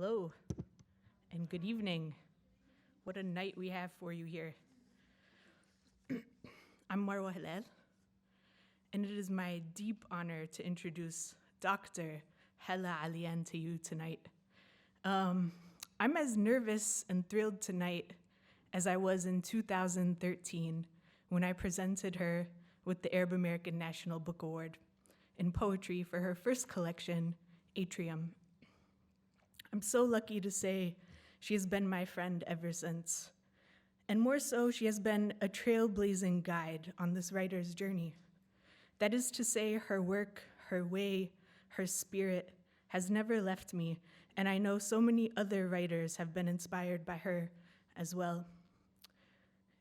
Hello, and good evening. What a night we have for you here. I'm Marwa Helal, and it is my deep honor to introduce Dr. Hala Alyan to you tonight. I'm as nervous and thrilled tonight as I was in 2013 when I presented her with the Arab American National Book Award in poetry for her first collection, Atrium. I'm so lucky to say she has been my friend ever since. And more so, she has been a trailblazing guide on this writer's journey. That is to say, her work, her way, her spirit has never left me, and I know so many other writers have been inspired by her as well.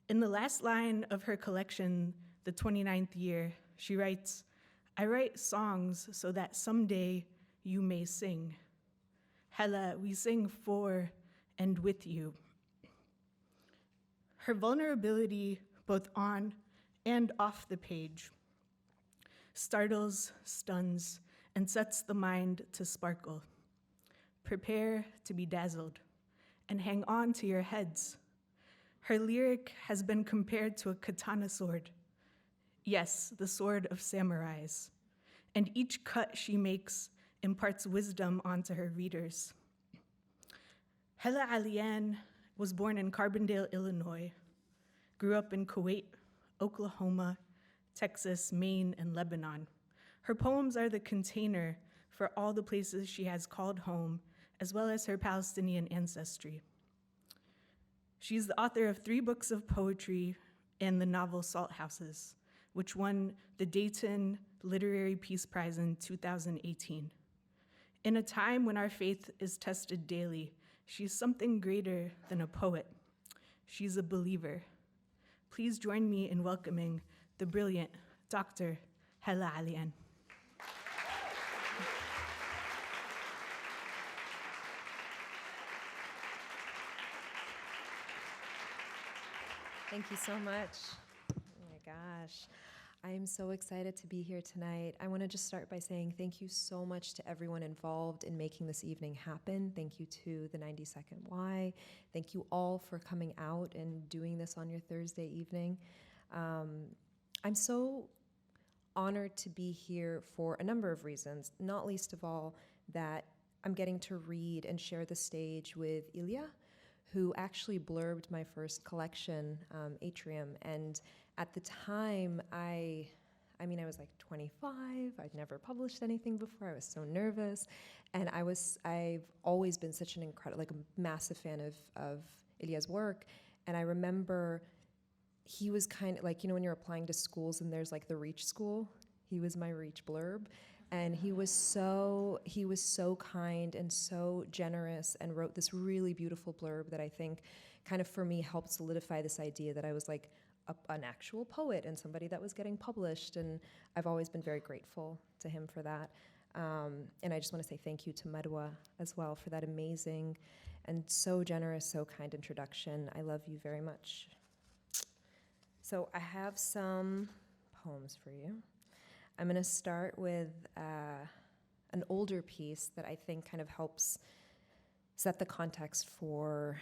In the last line of her collection, The 29th Year, she writes, "I write songs so that someday you may sing. Hala, we sing for and with you." Her vulnerability, both on and off the page, startles, stuns, and sets the mind to sparkle. Prepare to be dazzled and hang on to your heads. Her lyric has been compared to a katana sword. Yes, the sword of samurais. And each cut she makes imparts wisdom onto her readers. Hala Alyan was born in Carbondale, Illinois, grew up in Kuwait, Oklahoma, Texas, Maine, and Lebanon. Her poems are the container for all the places she has called home, as well as her Palestinian ancestry. She's the author of 3 books of poetry and the novel Salt Houses, which won the Dayton Literary Peace Prize in 2018. In a time when our faith is tested daily, she's something greater than a poet. She's a believer. Please join me in welcoming the brilliant Dr. Hala Alyan. Thank you so much. Oh my gosh. I am so excited to be here tonight. I want to just start by saying thank you so much to everyone involved in making this evening happen. Thank you to the 92nd Y. Thank you all for coming out and doing this on your Thursday evening. I'm so honored to be here for a number of reasons, not least of all that I'm getting to read and share the stage with Ilya, who actually blurbed my first collection, Atrium. And at the time, I was like 25. I'd never published anything before. I was so nervous. And I've always been such an incredible, like a massive fan of Ilya's work. And I remember he was kind of like, when you're applying to schools and there's like the Reach School, he was my Reach blurb. And he was so kind and so generous and wrote this really beautiful blurb that I think kind of for me helped solidify this idea that I was like an actual poet and somebody that was getting published. And I've always been very grateful to him for that. And I just want to say thank you to Marwa as well for that amazing and so generous, so kind introduction. I love you very much. So I have some poems for you. I'm going to start with an older piece that I think kind of helps set the context for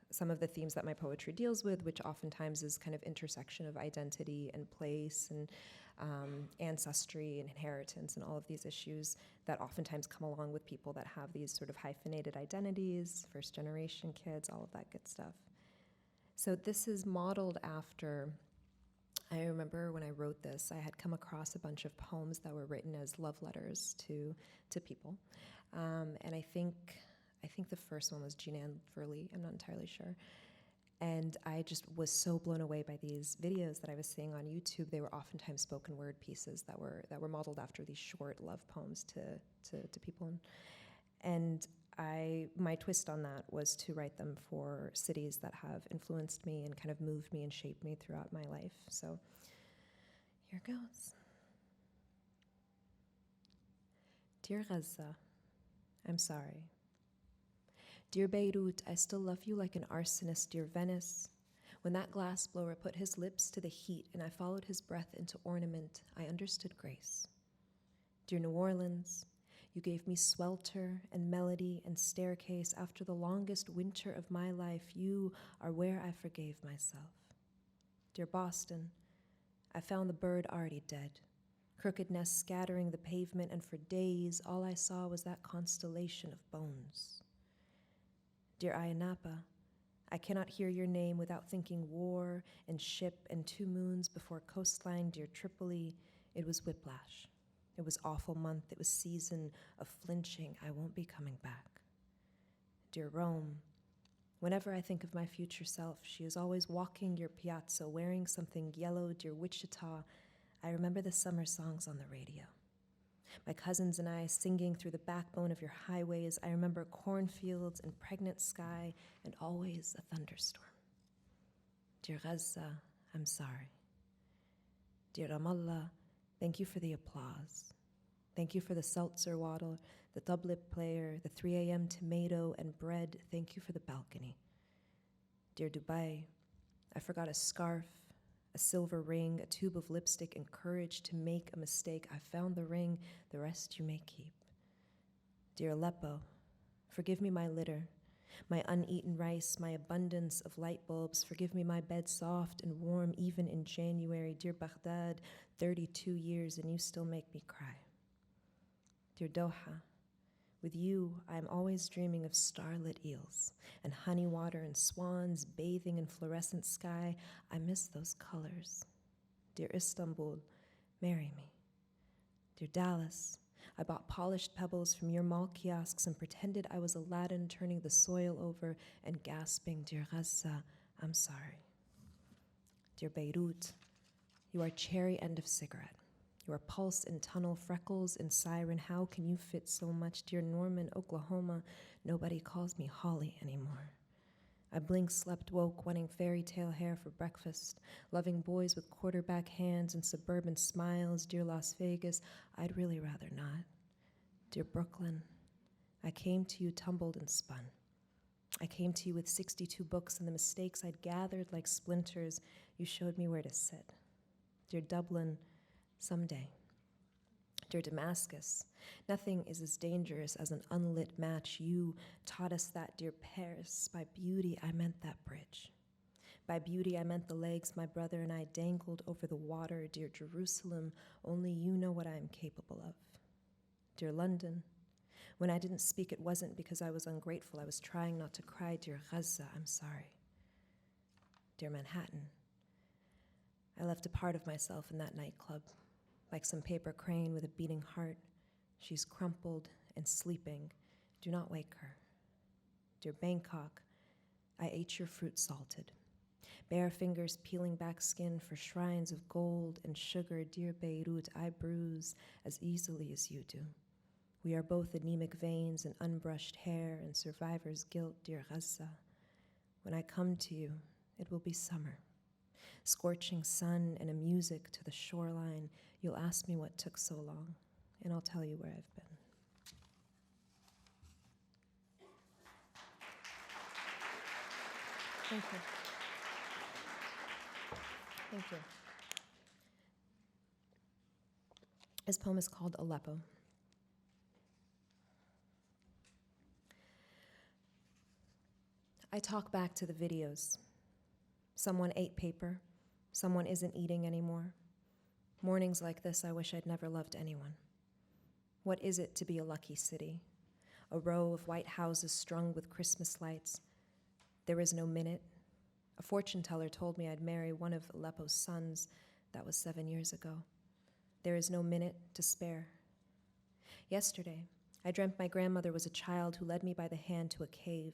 some of the themes that my poetry deals with, which oftentimes is kind of intersection of identity and place and ancestry and inheritance and all of these issues that oftentimes come along with people that have these sort of hyphenated identities, first-generation kids, all of that good stuff. So this is modeled after, I remember when I wrote this, I had come across a bunch of poems that were written as love letters to people. And I think the first one was Jean Ann Verlee, I'm not entirely sure. And I just was so blown away by these videos that I was seeing on YouTube. They were oftentimes spoken word pieces that were modeled after these short love poems to people. And my twist on that was to write them for cities that have influenced me and kind of moved me and shaped me throughout my life. So here goes. Dear Gaza, I'm sorry. Dear Beirut, I still love you like an arsonist, dear Venice. When that glassblower put his lips to the heat and I followed his breath into ornament, I understood grace. Dear New Orleans, You gave me swelter and melody and staircase. After the longest winter of my life, you are where I forgave myself. Dear Boston, I found the bird already dead, crooked nest scattering the pavement, and for days all I saw was that constellation of bones. Dear Ayanapa, I cannot hear your name without thinking war and ship and 2 moons before coastline. Dear Tripoli, it was whiplash. It was awful month. It was season of flinching. I won't be coming back. Dear Rome, whenever I think of my future self, she is always walking your piazza, wearing something yellow. Dear Wichita, I remember the summer songs on the radio. My cousins and I singing through the backbone of your highways. I remember cornfields and pregnant sky and always a thunderstorm. Dear Gaza, I'm sorry. Dear Ramallah, thank you for the applause. Thank you for the seltzer water, the tablet player, the 3 a.m. tomato and bread. Thank you for the balcony. Dear Dubai, I forgot a scarf, a silver ring, a tube of lipstick, and courage to make a mistake. I found the ring, the rest you may keep. Dear Aleppo, forgive me my litter, my uneaten rice, my abundance of light bulbs. Forgive me my bed soft and warm even in January. Dear Baghdad, 32 years and you still make me cry. Dear Doha, with you I am always dreaming of starlit eels and honey water and swans bathing in fluorescent sky. I miss those colors. Dear Istanbul, marry me. Dear Dallas, I bought polished pebbles from your mall kiosks and pretended I was Aladdin turning the soil over and gasping, Dear Gaza, I'm sorry. Dear Beirut, you are cherry end of cigarette. You are pulse and tunnel, freckles and siren. How can you fit so much? Dear Norman, Oklahoma, nobody calls me Holly anymore. I blink, slept, woke, wanting fairy tale hair for breakfast, loving boys with quarterback hands and suburban smiles. Dear Las Vegas, I'd really rather not. Dear Brooklyn, I came to you tumbled and spun. I came to you with 62 books and the mistakes I'd gathered like splinters. You showed me where to sit. Dear Dublin, someday. Dear Damascus, nothing is as dangerous as an unlit match. You taught us that, dear Paris. By beauty, I meant that bridge. By beauty, I meant the legs my brother and I dangled over the water. Dear Jerusalem, only you know what I am capable of. Dear London, when I didn't speak, it wasn't because I was ungrateful. I was trying not to cry. Dear Gaza, I'm sorry. Dear Manhattan, I left a part of myself in that nightclub, like some paper crane with a beating heart. She's crumpled and sleeping. Do not wake her. Dear Bangkok, I ate your fruit salted. Bare fingers peeling back skin for shrines of gold and sugar. Dear Beirut, I bruise as easily as you do. We are both anemic veins and unbrushed hair and survivor's guilt. Dear Gaza, when I come to you, it will be summer. Scorching sun and a music to the shoreline. You'll ask me what took so long, and I'll tell you where I've been. Thank you. Thank you. This poem is called Aleppo. I talk back to the videos. Someone ate paper. Someone isn't eating anymore. Mornings like this, I wish I'd never loved anyone. What is it to be a lucky city? A row of white houses strung with Christmas lights. There is no minute. A fortune teller told me I'd marry one of Aleppo's sons. That was 7 years ago. There is no minute to spare. Yesterday, I dreamt my grandmother was a child who led me by the hand to a cave.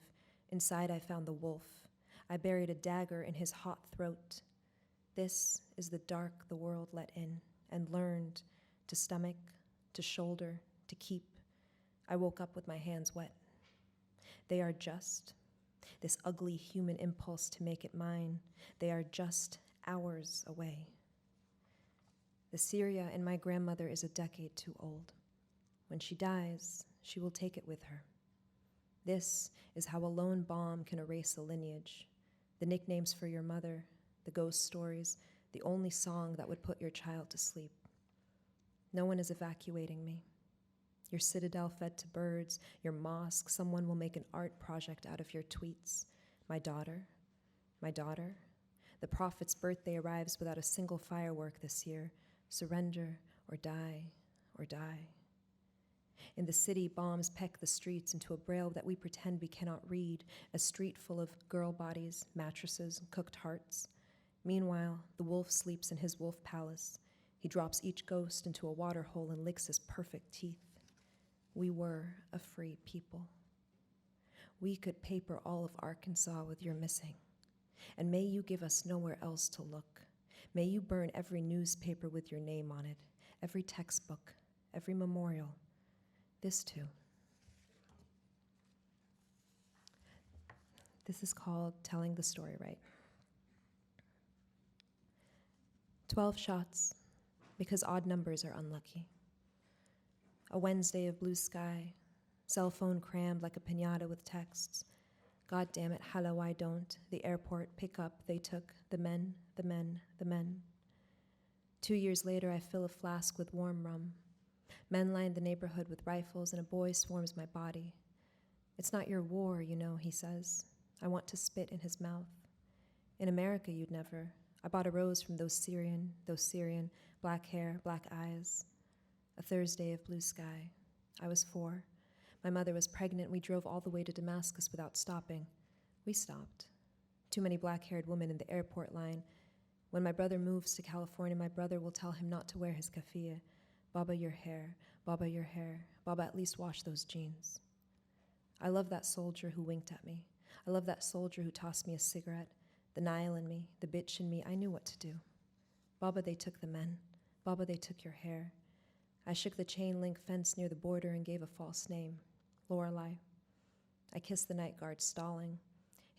Inside, I found the wolf. I buried a dagger in his hot throat. This is the dark the world let in, and learned to stomach, to shoulder, to keep. I woke up with my hands wet. They are just, this ugly human impulse to make it mine, they are just hours away. The Syria in my grandmother is a decade too old. When she dies, she will take it with her. This is how a lone bomb can erase a lineage. The nicknames for your mother, the ghost stories, the only song that would put your child to sleep. No one is evacuating me. Your citadel fed to birds, your mosque, someone will make an art project out of your tweets. My daughter, my daughter. The prophet's birthday arrives without a single firework this year. Surrender or die, or die. In the city, bombs peck the streets into a braille that we pretend we cannot read, a street full of girl bodies, mattresses, and cooked hearts. Meanwhile, the wolf sleeps in his wolf palace. He drops each ghost into a water hole and licks his perfect teeth. We were a free people. We could paper all of Arkansas with your missing. And may you give us nowhere else to look. May you burn every newspaper with your name on it, every textbook, every memorial. This too. This is called Telling the Story Right. 12 shots, because odd numbers are unlucky. A Wednesday of blue sky, cell phone crammed like a piñata with texts. God damn it, Hala, why don't? The airport, pick up, they took, the men, the men, the men. 2 years later, I fill a flask with warm rum. Men line the neighborhood with rifles, and a boy swarms my body. It's not your war, you know, he says. I want to spit in his mouth. In America, you'd never. I bought a rose from those Syrian, black hair, black eyes. A Thursday of blue sky. I was 4. My mother was pregnant. We drove all the way to Damascus without stopping. We stopped. Too many black-haired women in the airport line. When my brother moves to California, my brother will tell him not to wear his keffiyeh. Baba, your hair. Baba, your hair. Baba, at least wash those jeans. I love that soldier who winked at me. I love that soldier who tossed me a cigarette. The Nile in me, the bitch in me, I knew what to do. Baba, they took the men. Baba, they took your hair. I shook the chain-link fence near the border and gave a false name. Lorelei. I kissed the night guard, stalling.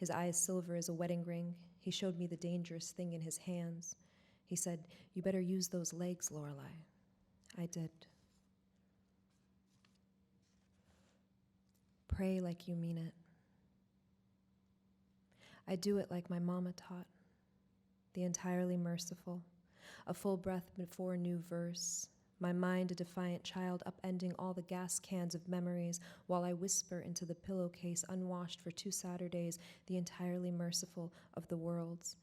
His eyes silver as a wedding ring. He showed me the dangerous thing in his hands. He said, "You better use those legs, Lorelei." I did. Pray like you mean it. I do it like my mama taught. The entirely merciful. A full breath before a new verse. My mind a defiant child upending all the gas cans of memories while I whisper into the pillowcase unwashed for 2 Saturdays, the entirely merciful of the worlds.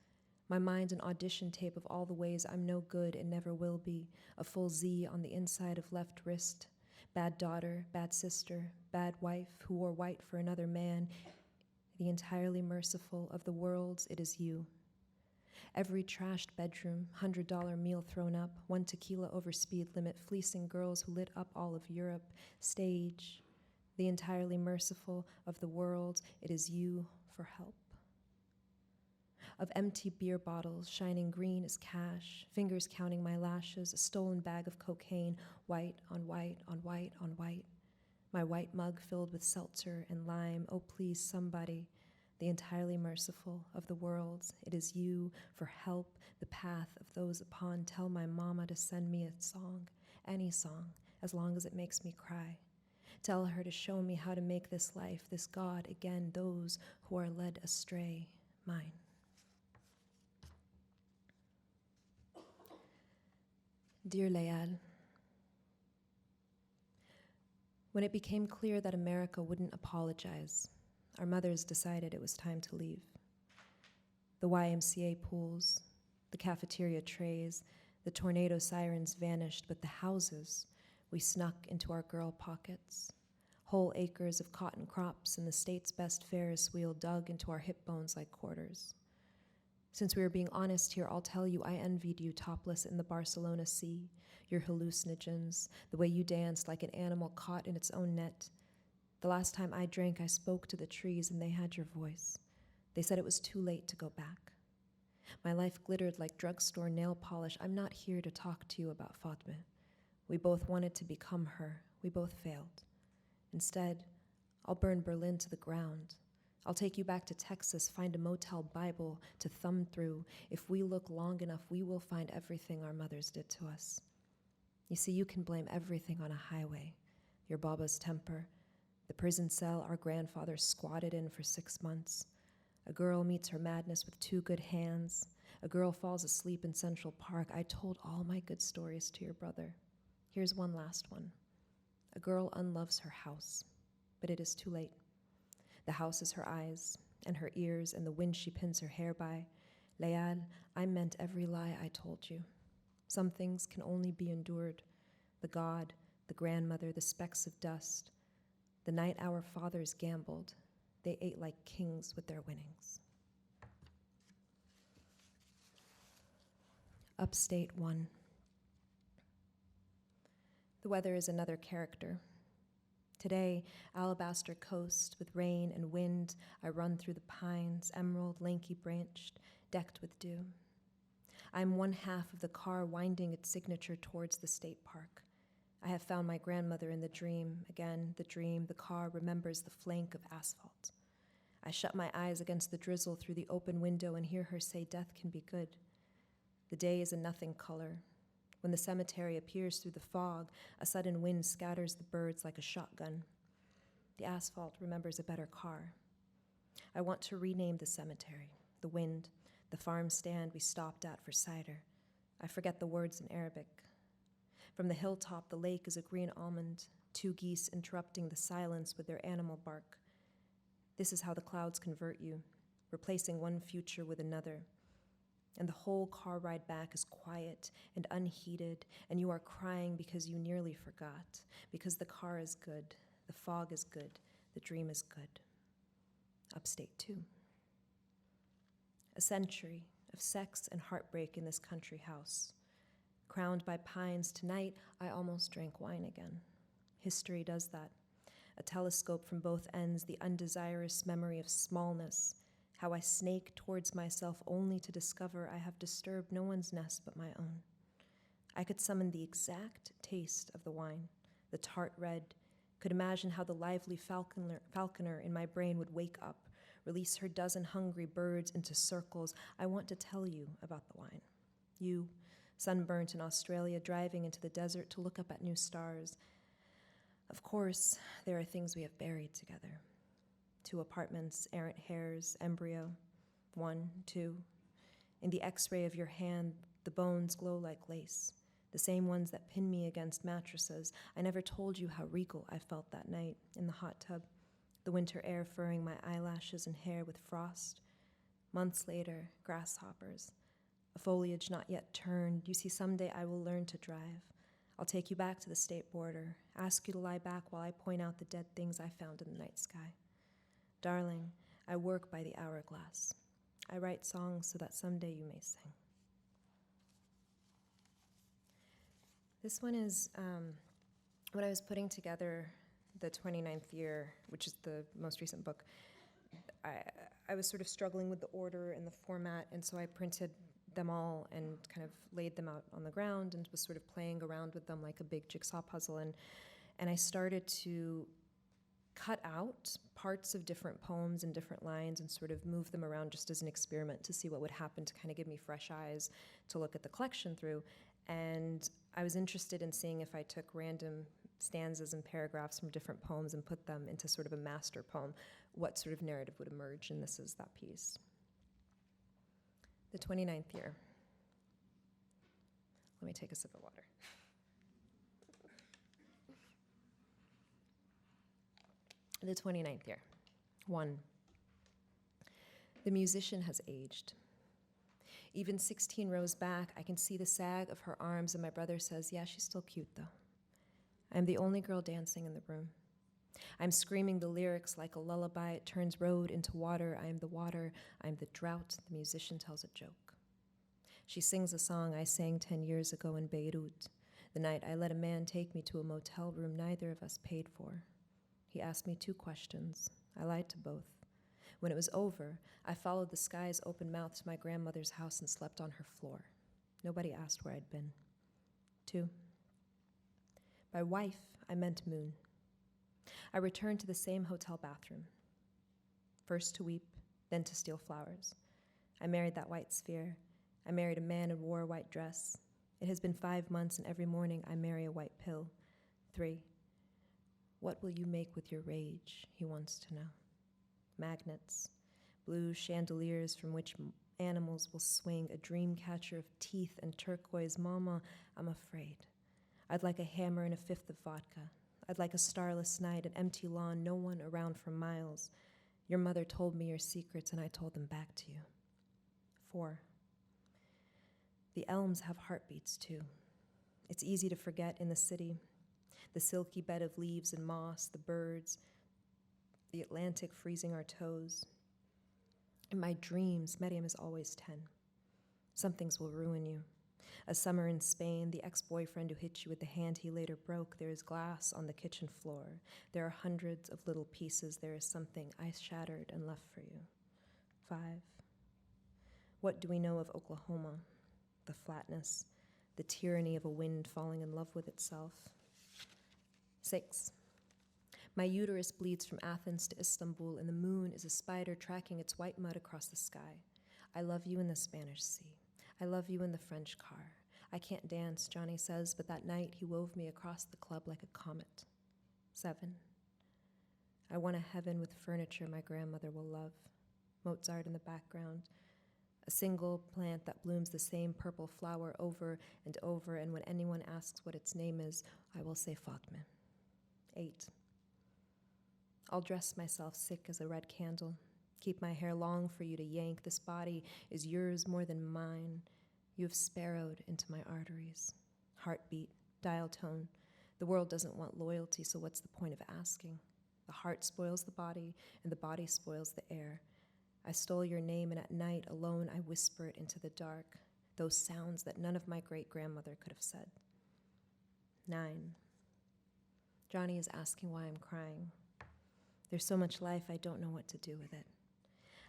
My mind an audition tape of all the ways I'm no good and never will be, a full Z on the inside of left wrist. Bad daughter, bad sister, bad wife who wore white for another man. The entirely merciful of the worlds, it is you. Every trashed bedroom, $100 meal thrown up, 1 tequila over speed limit, fleecing girls who lit up all of Europe. Stage, the entirely merciful of the world, it is you for help. Of empty beer bottles, shining green as cash, fingers counting my lashes, a stolen bag of cocaine, white on white on white on white. My white mug filled with seltzer and lime, oh please somebody. The entirely merciful of the worlds, it is you for help, the path of those upon. Tell my mama to send me a song, any song, as long as it makes me cry. Tell her to show me how to make this life, this God, again, those who are led astray, mine. Dear Leal, when it became clear that America wouldn't apologize, our mothers decided it was time to leave. The YMCA pools, the cafeteria trays, the tornado sirens vanished, but the houses we snuck into our girl pockets. Whole acres of cotton crops and the state's best Ferris wheel dug into our hip bones like quarters. Since we were being honest here, I'll tell you I envied you topless in the Barcelona Sea, your hallucinogens, the way you danced like an animal caught in its own net. The last time I drank, I spoke to the trees and they had your voice. They said it was too late to go back. My life glittered like drugstore nail polish. I'm not here to talk to you about Fatma. We both wanted to become her. We both failed. Instead, I'll burn Berlin to the ground. I'll take you back to Texas, find a motel Bible to thumb through. If we look long enough, we will find everything our mothers did to us. You see, you can blame everything on a highway. Your Baba's temper, the prison cell our grandfather squatted in for 6 months. A girl meets her madness with 2 good hands. A girl falls asleep in Central Park. I told all my good stories to your brother. Here's one last one. A girl unloves her house, but it is too late. The house is her eyes and her ears and the wind she pins her hair by. Leal, I meant every lie I told you. Some things can only be endured. The God, the grandmother, the specks of dust. The night our fathers gambled, they ate like kings with their winnings. Upstate 1. The weather is another character. Today, alabaster coast with rain and wind, I run through the pines, emerald, lanky branched, decked with dew. I'm one half of the car winding its signature towards the state park. I have found my grandmother in the dream. Again, the dream, the car remembers the flank of asphalt. I shut my eyes against the drizzle through the open window and hear her say death can be good. The day is a nothing color. When the cemetery appears through the fog, a sudden wind scatters the birds like a shotgun. The asphalt remembers a better car. I want to rename the cemetery, the wind, the farm stand we stopped at for cider. I forget the words in Arabic. From the hilltop, the lake is a green almond, 2 geese interrupting the silence with their animal bark. This is how the clouds convert you, replacing one future with another. And the whole car ride back is quiet and unheated, and you are crying because you nearly forgot, because the car is good, the fog is good, the dream is good. Upstate 2. A century of sex and heartbreak in this country house. Crowned by pines, tonight I almost drank wine again. History does that. A telescope from both ends, the undesirous memory of smallness, how I snake towards myself only to discover I have disturbed no one's nest but my own. I could summon the exact taste of the wine, the tart red, could imagine how the lively falconer in my brain would wake up, release her dozen hungry birds into circles. I want to tell you about the wine. You, sunburnt in Australia, driving into the desert to look up at new stars. Of course, there are things we have buried together. 2 apartments, errant hairs, embryo, 1, 2. In the x-ray of your hand, the bones glow like lace, the same ones that pin me against mattresses. I never told you how regal I felt that night in the hot tub, the winter air furring my eyelashes and hair with frost. Months later, grasshoppers, a foliage not yet turned. You see, someday I will learn to drive. I'll take you back to the state border, ask you to lie back while I point out the dead things I found in the night sky. Darling, I work by the hourglass. I write songs so that someday you may sing. This one is when I was putting together the 29th year, which is the most recent book, I was sort of struggling with the order and the format, and so I printed them all and kind of laid them out on the ground and was sort of playing around with them like a big jigsaw puzzle. And I started to cut out parts of different poems and different lines and sort of move them around just as an experiment to see what would happen, to kind of give me fresh eyes to look at the collection through. And I was interested in seeing if I took random stanzas and paragraphs from different poems and put them into sort of a master poem, what sort of narrative would emerge, and this is that piece. The 29th year. Let me take a sip of water. The 29th year. 1. The musician has aged. Even 16 rows back, I can see the sag of her arms, and my brother says, yeah, she's still cute, though. I'm the only girl dancing in the room. I'm screaming the lyrics like a lullaby. It turns road into water. I am the water. I'm the drought. The musician tells a joke. She sings a song I sang 10 years ago in Beirut, the night I let a man take me to a motel room neither of us paid for. He asked me 2 questions. I lied to both. When it was over, I followed the sky's open mouth to my grandmother's house and slept on her floor. Nobody asked where I'd been. 2. By wife, I meant moon. I returned to the same hotel bathroom. First to weep, then to steal flowers. I married that white sphere. I married a man and wore a white dress. It has been 5 months, and every morning I marry a white pill. 3. What will you make with your rage, he wants to know. Magnets, blue chandeliers from which animals will swing, a dream catcher of teeth and turquoise. Mama, I'm afraid. I'd like a hammer and a 5th of vodka. I'd like a starless night, an empty lawn, no one around for miles. Your mother told me your secrets, and I told them back to you. 4. The elms have heartbeats, too. It's easy to forget in the city. The silky bed of leaves and moss, the birds, the Atlantic freezing our toes. In my dreams, Miriam is always 10. Some things will ruin you. A summer in Spain, the ex-boyfriend who hit you with the hand he later broke. There is glass on the kitchen floor. There are hundreds of little pieces. There is something I shattered and left for you. 5. What do we know of Oklahoma? The flatness, the tyranny of a wind falling in love with itself. 6. My uterus bleeds from Athens to Istanbul, and the moon is a spider tracking its white mud across the sky. I love you in the Spanish Sea. I love you in the French car. I can't dance, Johnny says, but that night he wove me across the club like a comet. 7. I want a heaven with furniture my grandmother will love. Mozart in the background. A single plant that blooms the same purple flower over and over, and when anyone asks what its name is, I will say Fatma. 8. I'll dress myself sick as a red candle. Keep my hair long for you to yank. This body is yours more than mine. You have sparrowed into my arteries. Heartbeat, dial tone. The world doesn't want loyalty, so what's the point of asking? The heart spoils the body, and the body spoils the air. I stole your name, and at night, alone, I whisper it into the dark, those sounds that none of my great-grandmother could have said. 9. Johnny is asking why I'm crying. There's so much life, I don't know what to do with it.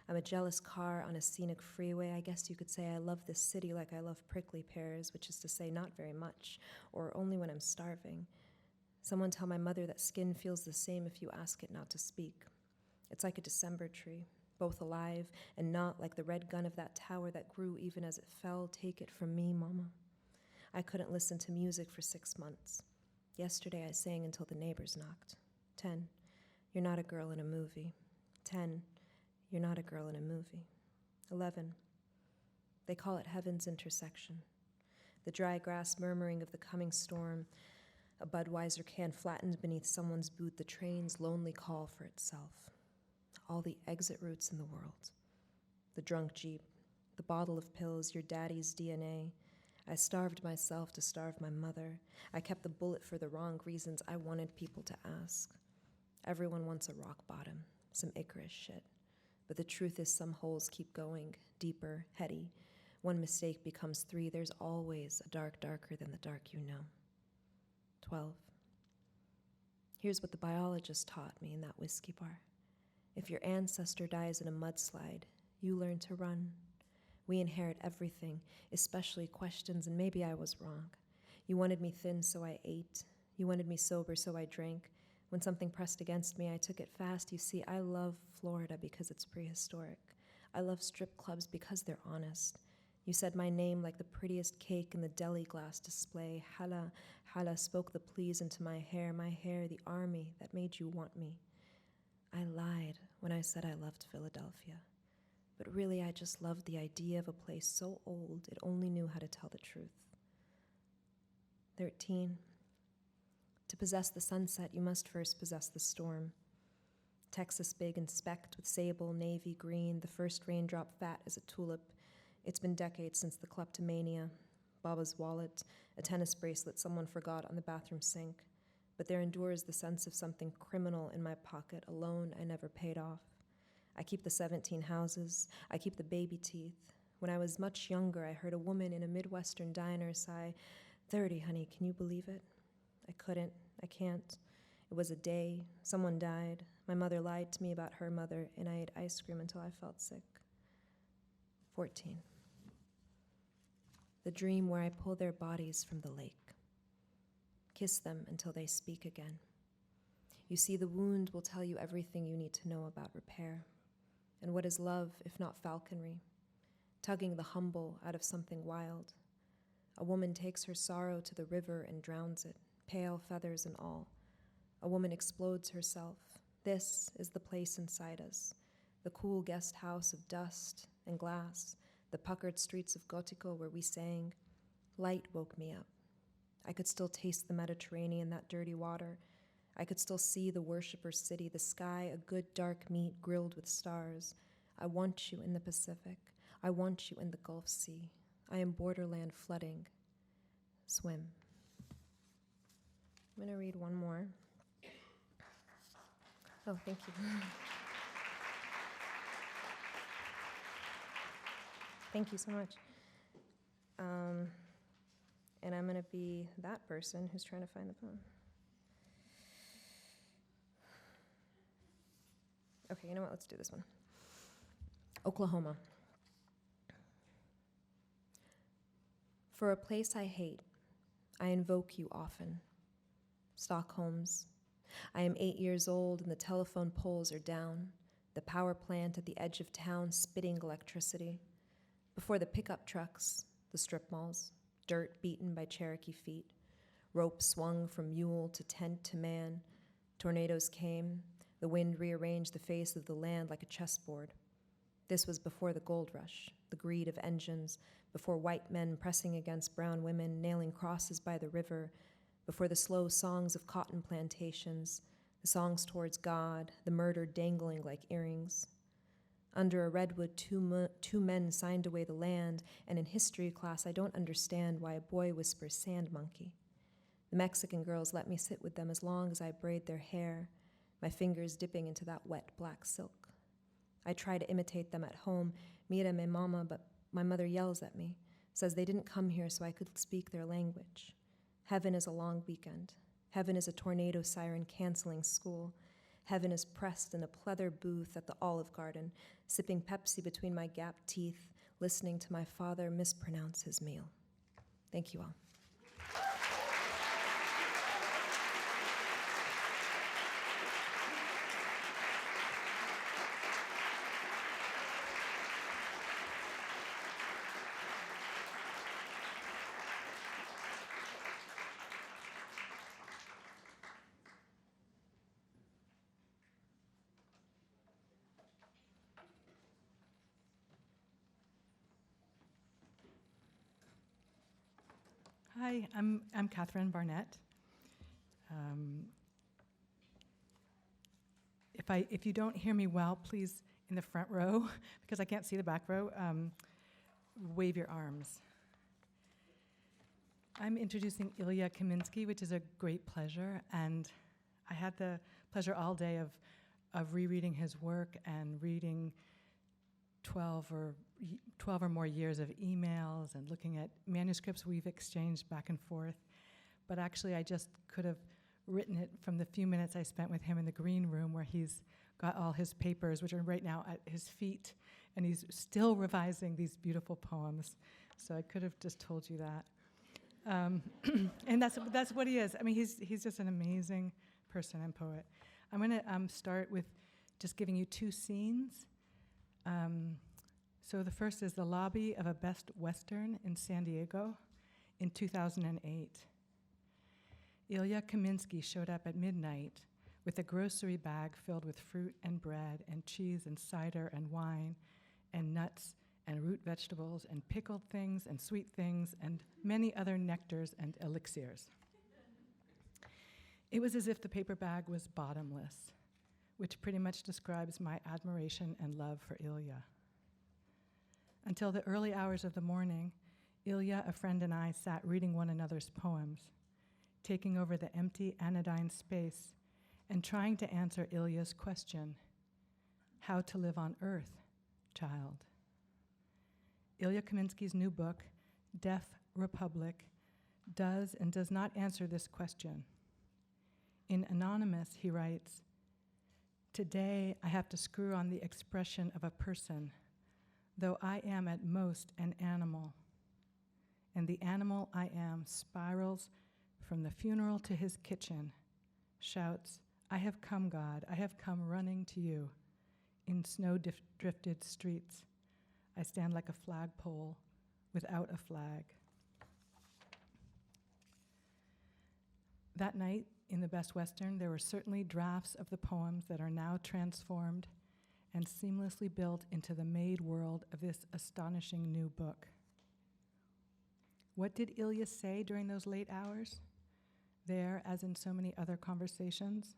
I'm a jealous car on a scenic freeway. I guess you could say I love this city like I love prickly pears, which is to say not very much, or only when I'm starving. Someone tell my mother that skin feels the same if you ask it not to speak. It's like a December tree, both alive and not, like the red gun of that tower that grew even as it fell. Take it from me, Mama. I couldn't listen to music for 6 months. Yesterday I sang until the neighbors knocked. 10. You're not a girl in a movie. 10. You're not a girl in a movie. 11. They call it heaven's intersection. The dry grass murmuring of the coming storm, a Budweiser can flattened beneath someone's boot, the train's lonely call for itself. All the exit routes in the world. The drunk Jeep, the bottle of pills, your daddy's DNA. I starved myself to starve my mother. I kept the bullet for the wrong reasons. I wanted people to ask. Everyone wants a rock bottom, some Icarus shit. But the truth is some holes keep going, deeper, heady. One mistake becomes 3. There's always a dark darker than the dark you know. 12. Here's what the biologist taught me in that whiskey bar. If your ancestor dies in a mudslide, you learn to run. We inherit everything, especially questions, and maybe I was wrong. You wanted me thin, so I ate. You wanted me sober, so I drank. When something pressed against me, I took it fast. You see, I love Florida because it's prehistoric. I love strip clubs because they're honest. You said my name like the prettiest cake in the deli glass display. Hala, Hala spoke the pleas into my hair, the army that made you want me. I lied when I said I loved Philadelphia. But really, I just loved the idea of a place so old it only knew how to tell the truth. 13. To possess the sunset, you must first possess the storm. Texas big and specked with sable, navy green, the first raindrop fat as a tulip. It's been decades since the kleptomania, Baba's wallet, a tennis bracelet someone forgot on the bathroom sink. But there endures the sense of something criminal in my pocket, a loan I never paid off. I keep the 17 houses. I keep the baby teeth. When I was much younger, I heard a woman in a Midwestern diner sigh, 30, honey, can you believe it? I couldn't. I can't. It was a day. Someone died. My mother lied to me about her mother, and I ate ice cream until I felt sick. 14. The dream where I pull their bodies from the lake. Kiss them until they speak again. You see, the wound will tell you everything you need to know about repair. And what is love, if not falconry? Tugging the humble out of something wild. A woman takes her sorrow to the river and drowns it, pale feathers and all. A woman explodes herself. This is the place inside us, the cool guest house of dust and glass, the puckered streets of Gotico where we sang. Light woke me up. I could still taste the Mediterranean, that dirty water. I could still see the worshipper's city, the sky, a good dark meat grilled with stars. I want you in the Pacific. I want you in the Gulf Sea. I am borderland flooding. Swim. I'm going to read one more. Oh, thank you. Thank you so much. And I'm going to be that person who's trying to find the poem. Okay, you know what? Let's do this one. Oklahoma. For a place I hate, I invoke you often. Stockholm's. I am 8 years old and the telephone poles are down. The power plant at the edge of town spitting electricity. Before the pickup trucks, the strip malls, dirt beaten by Cherokee feet. Rope swung from mule to tent to man. Tornadoes came. The wind rearranged the face of the land like a chessboard. This was before the gold rush, the greed of engines, before white men pressing against brown women, nailing crosses by the river, before the slow songs of cotton plantations, the songs towards God, the murder dangling like earrings. Under a redwood, two men signed away the land, and in history class I don't understand why a boy whispers sand monkey. The Mexican girls let me sit with them as long as I braid their hair, my fingers dipping into that wet black silk. I try to imitate them at home, mira mi mama, but my mother yells at me, says they didn't come here so I could speak their language. Heaven is a long weekend. Heaven is a tornado siren canceling school. Heaven is pressed in a pleather booth at the Olive Garden, sipping Pepsi between my gapped teeth, listening to my father mispronounce his meal. Thank you all. Hi, I'm Catherine Barnett. If you don't hear me well, please, in the front row, because I can't see the back row, wave your arms. I'm introducing Ilya Kaminsky, which is a great pleasure, and I had the pleasure all day of rereading his work and reading 12 or more years of emails and looking at manuscripts we've exchanged back and forth. But actually, I just could have written it from the few minutes I spent with him in the green room where he's got all his papers, which are right now at his feet, and he's still revising these beautiful poems. So I could have just told you that. And that's what he is. I mean, he's just an amazing person and poet. I'm going to start with just giving you two scenes. So the first is the lobby of a Best Western in San Diego in 2008. Ilya Kaminsky showed up at midnight with a grocery bag filled with fruit and bread and cheese and cider and wine and nuts and root vegetables and pickled things and sweet things and many other nectars and elixirs. It was as if the paper bag was bottomless, which pretty much describes my admiration and love for Ilya. Until the early hours of the morning, Ilya, a friend, and I sat reading one another's poems, taking over the empty anodyne space and trying to answer Ilya's question, how to live on earth, child. Ilya Kaminsky's new book, Deaf Republic, does and does not answer this question. In Anonymous, he writes, "Today I have to screw on the expression of a person, though I am at most an animal. And the animal I am spirals from the funeral to his kitchen, shouts, 'I have come, God, I have come running to you.' In snow-drifted streets, I stand like a flagpole without a flag." That night, in the Best Western, there were certainly drafts of the poems that are now transformed and seamlessly built into the made world of this astonishing new book. What did Ilya say during those late hours? there as in so many other conversations?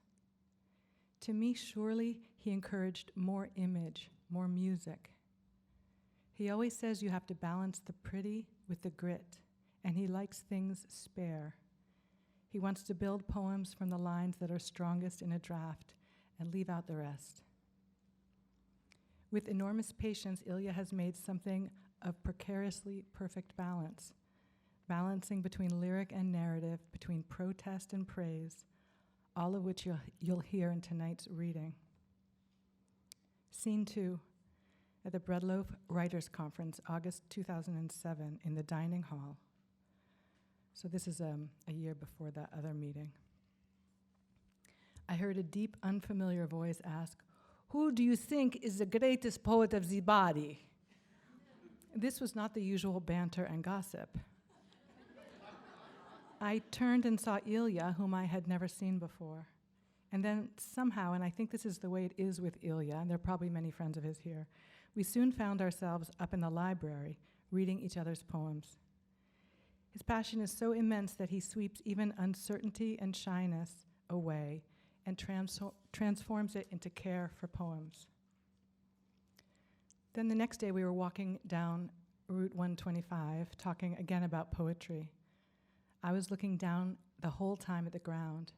To me, surely he encouraged more image, more music. He always says you have to balance the pretty with the grit, and he likes things spare. He wants to build poems from the lines that are strongest in a draft and leave out the rest. With enormous patience, Ilya has made something of precariously perfect balance, balancing between lyric and narrative, between protest and praise, all of which you'll hear in tonight's reading. Scene 2, at the Breadloaf Writers' Conference, August 2007, in the dining hall. So this is a year before that other meeting. I heard a deep, unfamiliar voice ask, "Who do you think is the greatest poet of the body?" This was not the usual banter and gossip. I turned and saw Ilya, whom I had never seen before. And then somehow, and I think this is the way it is with Ilya, and there are probably many friends of his here, we soon found ourselves up in the library, reading each other's poems. His passion is so immense that he sweeps even uncertainty and shyness away and transforms it into care for poems. Then the next day we were walking down Route 125, talking again about poetry. I was looking down the whole time at the ground,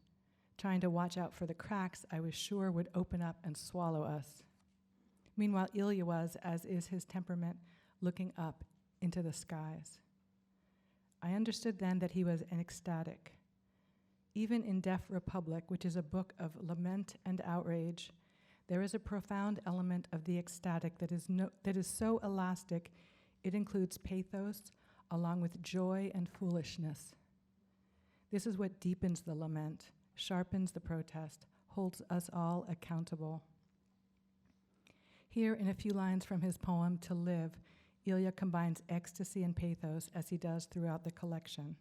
trying to watch out for the cracks I was sure would open up and swallow us. Meanwhile, Ilya was, as is his temperament, looking up into the skies. I understood then that he was an ecstatic. Even in Deaf Republic, which is a book of lament and outrage, there is a profound element of the ecstatic that is so elastic it includes pathos along with joy and foolishness. This is what deepens the lament, sharpens the protest, holds us all accountable. Here, in a few lines from his poem, To Live, Ilya combines ecstasy and pathos as he does throughout the collection.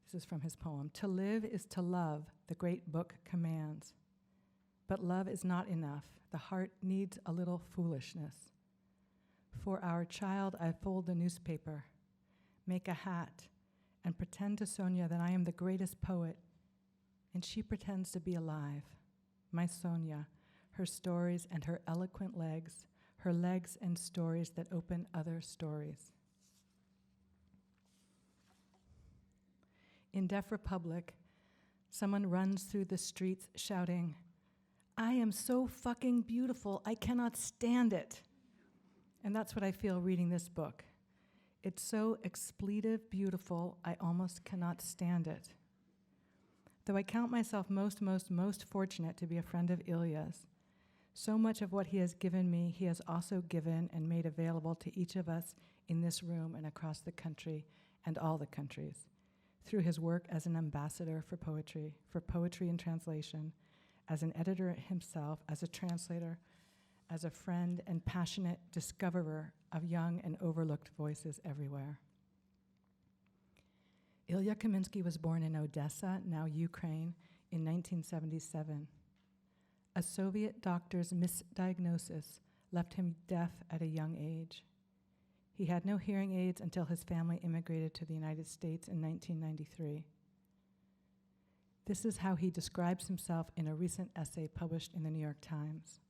This is from his poem. To live is to love, the great book commands. But love is not enough. The heart needs a little foolishness. For our child, I fold the newspaper, make a hat, and pretend to Sonia that I am the greatest poet, and she pretends to be alive. My Sonia, her stories and her eloquent legs, her legs and stories that open other stories. In Deaf Republic, someone runs through the streets shouting, "I am so fucking beautiful, I cannot stand it." And that's what I feel reading this book. It's so expletive beautiful, I almost cannot stand it. Though I count myself most fortunate to be a friend of Ilya's, so much of what he has given me, he has also given and made available to each of us in this room and across the country and all the countries, through his work as an ambassador for poetry and translation, as an editor himself, as a translator, as a friend and passionate discoverer of young and overlooked voices everywhere. Ilya Kaminsky was born in Odessa, now Ukraine, in 1977. A Soviet doctor's misdiagnosis left him deaf at a young age. He had no hearing aids until his family immigrated to the United States in 1993. This is how he describes himself in a recent essay published in the New York Times.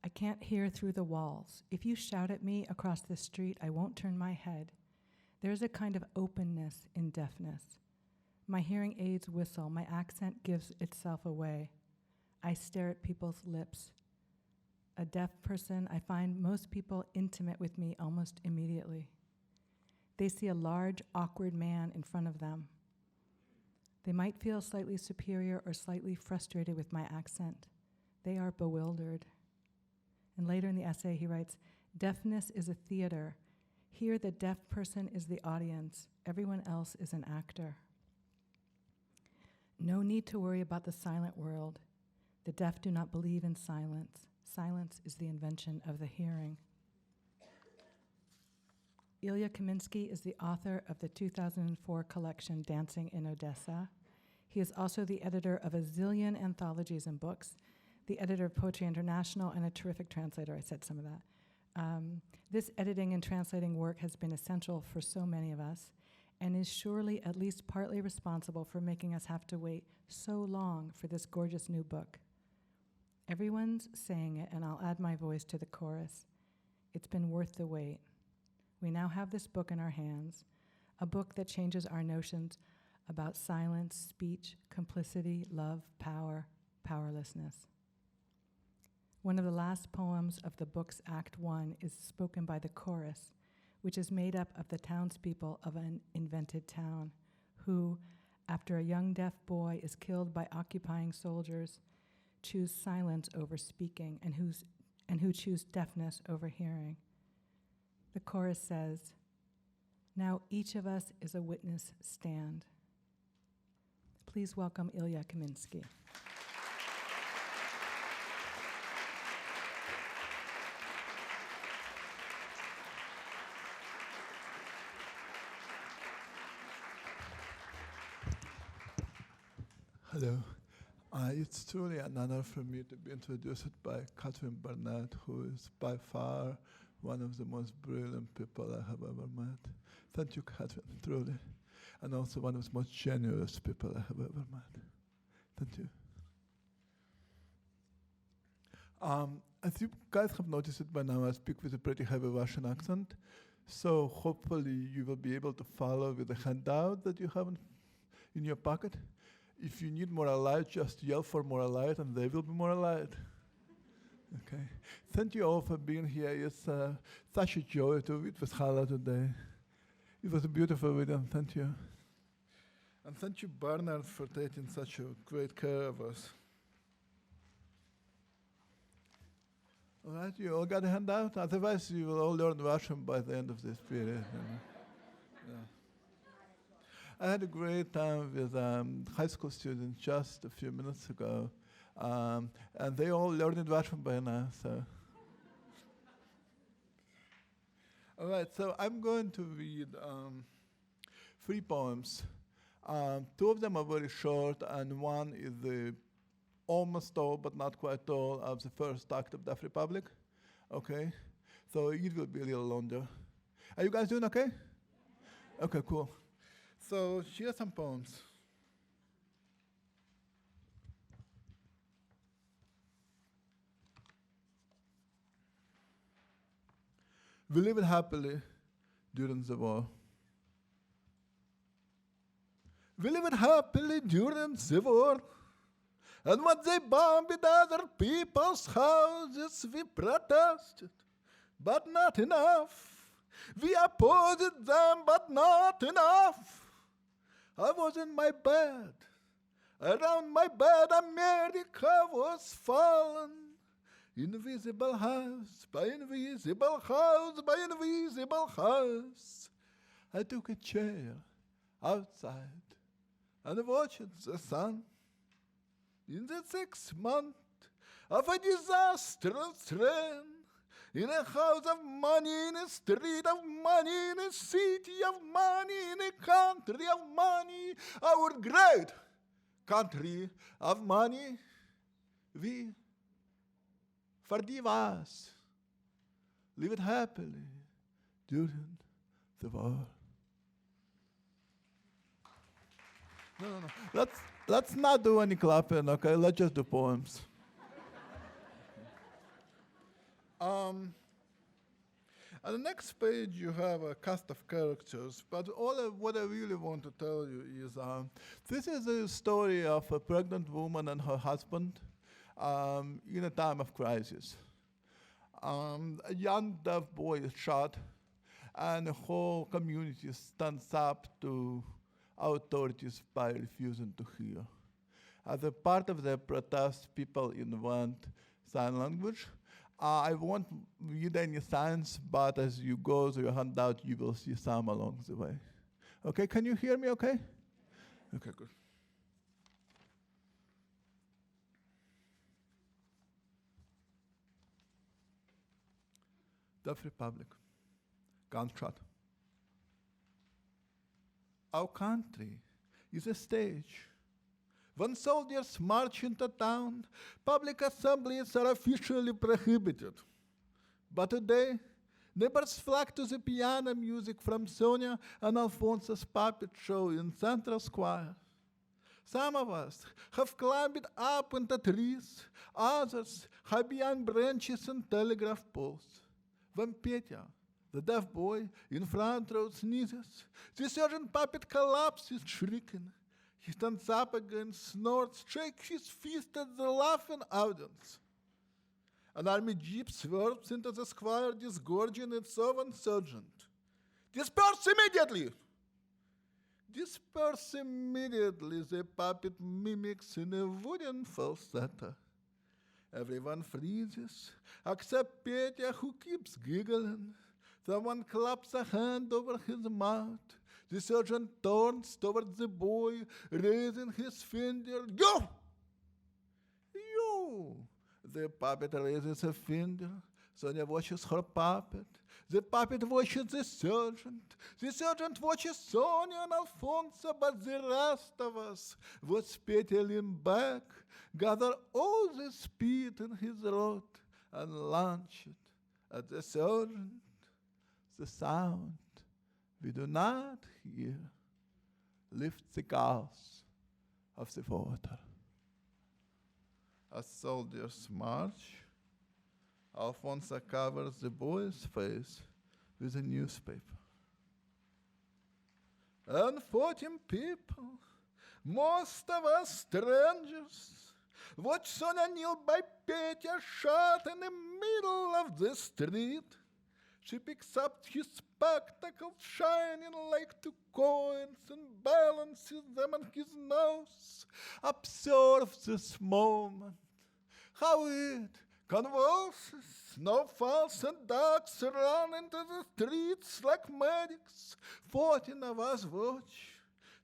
I can't hear through the walls. If you shout at me across the street, I won't turn my head. There's a kind of openness in deafness. My hearing aids whistle. My accent gives itself away. I stare at people's lips. A deaf person, I find most people intimate with me almost immediately. They see a large, awkward man in front of them. They might feel slightly superior or slightly frustrated with my accent. They are bewildered. And later in the essay, he writes, "Deafness is a theater. Here, the deaf person is the audience. Everyone else is an actor. No need to worry about the silent world. The deaf do not believe in silence. Silence is the invention of the hearing." Ilya Kaminsky is the author of the 2004 collection Dancing in Odessa. He is also the editor of a zillion anthologies and books, the editor of Poetry International, and a terrific translator. I said some of that. This editing and translating work has been essential for so many of us, and is surely at least partly responsible for making us have to wait so long for this gorgeous new book. Everyone's saying it, and I'll add my voice to the chorus. It's been worth the wait. We now have this book in our hands, a book that changes our notions about silence, speech, complicity, love, power, powerlessness. One of the last poems of the book's Act 1 is spoken by the chorus, which is made up of the townspeople of an invented town, who, after a young deaf boy is killed by occupying soldiers, choose silence over speaking, and who choose deafness over hearing. The chorus says, "Now each of us is a witness stand." Please welcome Ilya Kaminsky. Hello. It's truly an honor for me to be introduced by Catherine Barnett, who is by far one of the most brilliant people I have ever met. Thank you, Catherine, truly. And also one of the most generous people I have ever met. Thank you. As you guys have noticed it by now, I speak with a pretty heavy Russian accent. So hopefully you will be able to follow with the handout that you have in your pocket. If you need more light, just yell for more light, and there will be more light. Okay. Thank you all for being here. It's such a joy to meet with Hala today. It was a beautiful reading. Thank you. And thank you, Barnett, for taking such a great care of us. All right, you all got a handout? Otherwise, you will all learn Russian by the end of this period. Yeah. I had a great time with high school students just a few minutes ago, and they all learned Russian by now. So, all right. So I'm going to read 3 poems. 2 of them are very short, and one is the almost all, but not quite all, of the first act of Deaf Republic. Okay. So it will be a little longer. Are you guys doing okay? Okay. Cool. So here are some poems. We lived happily during the war. We lived happily during the war. And when they bombed other people's houses, we protested, but not enough. We opposed them, but not enough. I was in my bed. Around my bed, America was fallen. Invisible house by invisible house by invisible house. I took a chair outside and watched the sun. In the 6th month of a disastrous reign, in a house of money, in a street of money, in a city of money, in a country of money, our great country of money, we, forgive us, lived happily during the war. No. Let's not do any clapping, okay? Let's just do poems. On the next page, you have a cast of characters, but what I really want to tell you is this is a story of a pregnant woman and her husband in a time of crisis. A young deaf boy is shot, and the whole community stands up to authorities by refusing to hear. As a part of the protest, people invent sign language. I won't read any signs, but as you go through your handout, you will see some along the way. Okay, can you hear me okay? Okay, good. Deaf Republic, gunshot. Our country is a stage. When soldiers march into town, public assemblies are officially prohibited. But today, Neighbors flock to the piano music from Sonia and Alfonso's puppet show in Central Square. Some of us have climbed up into trees, others have behind branches and telegraph poles. When Petya, the deaf boy, in front row sneezes, the sergeant puppet collapses shrieking. He stands up again, snorts, shakes his fist at the laughing audience. An army jeep swerves into the square, disgorging its own sergeant. Disperse immediately! Disperse immediately, the puppet mimics in a wooden falsetto. Everyone freezes, except Petya, who keeps giggling. Someone claps a hand over his mouth. The sergeant turns towards the boy, raising his finger. You! You! The puppet raises a finger. Sonia watches her puppet. The puppet watches the sergeant. The sergeant watches Sonia and Alfonso, but the rest of us watch Petya lean back, gather all the speed in his throat, and launch it at the sergeant. The sound we do not hear lifts the gulls of the water. As soldiers march, Alfonso covers the boy's face with a newspaper. And 14 people, most of us strangers, watch Sonia kneel by Petya shot in the middle of the street. She picks up his spectacles, shining like 2 coins, and balances them on his nose. Observes this moment, how it convulses, snowfalls and ducks run into the streets like medics. 14 of us watch.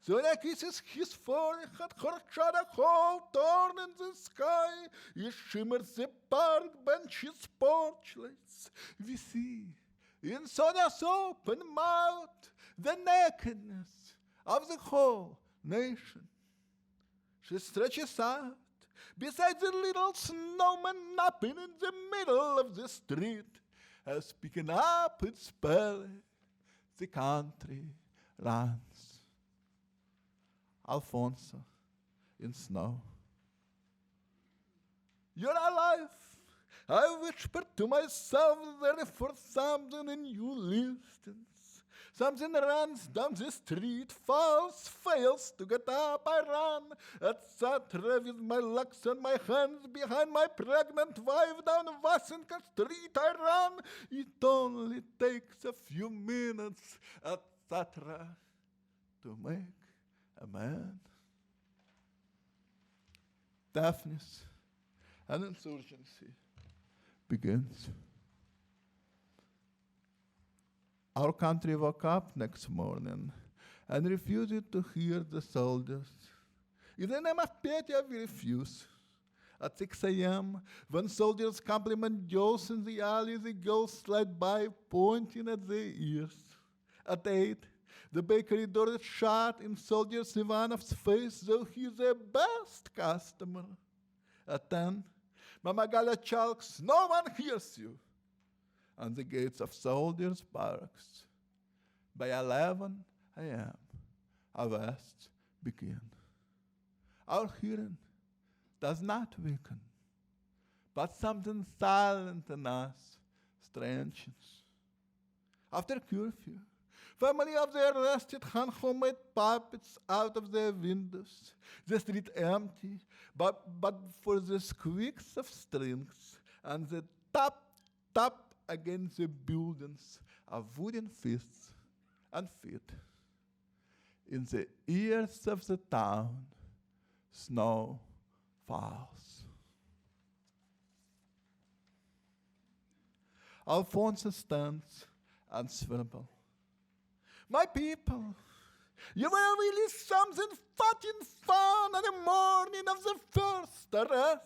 Sonia kisses his forehead, her shadow hole torn in the sky. He shimmers the park benches' porchlights. We see in Sonia's open mouth the nakedness of the whole nation. She stretches out beside the little snowman napping in the middle of the street, as picking up its belly, the country runs. Alfonso in snow. You're alive. I whispered to myself there for something in you distance. Something runs down the street, falls, fails to get up, I run, etc. with my legs and my hands behind my pregnant wife down Vasenka Street, I run. It only takes a few minutes, etc. to make a man. Deafness and insurgency begins. Our country woke up next morning and refused to hear the soldiers. In the name of Petya, we refuse. At 6 a.m., when soldiers compliment girls in the alley, the girls slide by, pointing at their ears. At 8, the bakery door is shut in Soldier Ivanov's face, though he's the best customer. At 10, Mama Galia chalks, no one hears you, on the gates of soldiers' barracks. By 11 a.m., our arrests begin. Our hearing does not weaken, but something silent in us strengthens. After curfew, family of the arrested hung homemade puppets out of their windows. The street empty, but for the squeaks of strings and the tap against the buildings of wooden fists and feet. In the ears of the town, snow falls. Alfonso stands unswimmable. My people, you were really something fucking fun on the morning of the first arrest.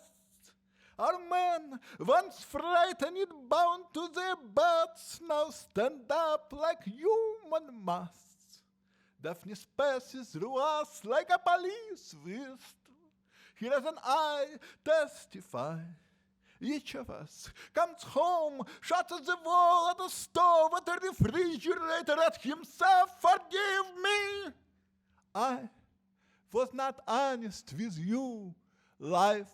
Our men, once frightened, bound to their butts, now stand up like human masks. Daphnis passes through us like a police whistle. Here as an eye testify. Each of us comes home, shuts the wall at the stove, at the refrigerator, at himself. Forgive me! I was not honest with you, life.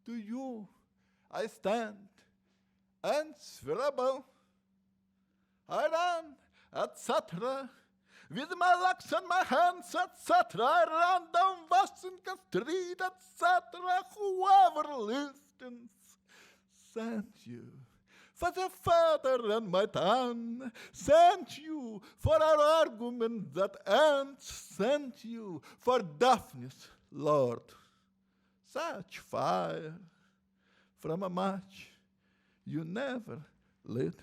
To you I stand answerable. I run, etc. With my legs and my hands, etc. I run down Washington Street, etc. Whoever listens, thank you for the feather and my tongue. Thank you for our argument that ends. Thank you for Daphne's Lord. Such fire from a match you never lit.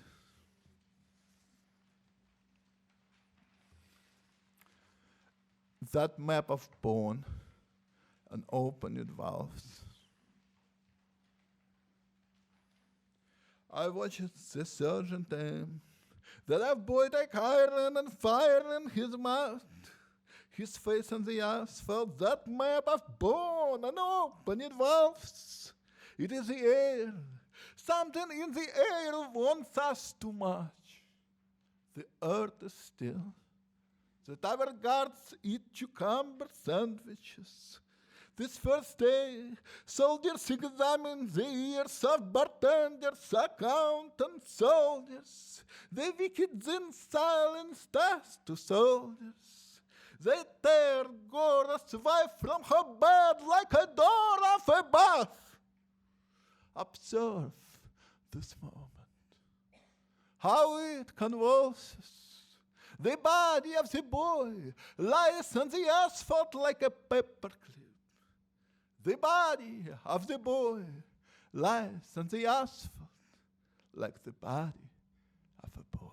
That map of bone and opened valves. I watched the sergeant aim. That a boy take iron and fire in his mouth. His face on the asphalt, that map of bone and opened valves. It is the air. Something in the air wants us too much. The earth is still. The tower guards eat cucumber sandwiches. This first day, soldiers examine the ears of bartenders, accountant soldiers. The wicked in silence task to soldiers. They tear Gora's wife from her bed like a door of a bath. Observe this moment. How it convulses. The body of the boy lies on the asphalt like a paperclip. The body of the boy lies on the asphalt like the body of a boy.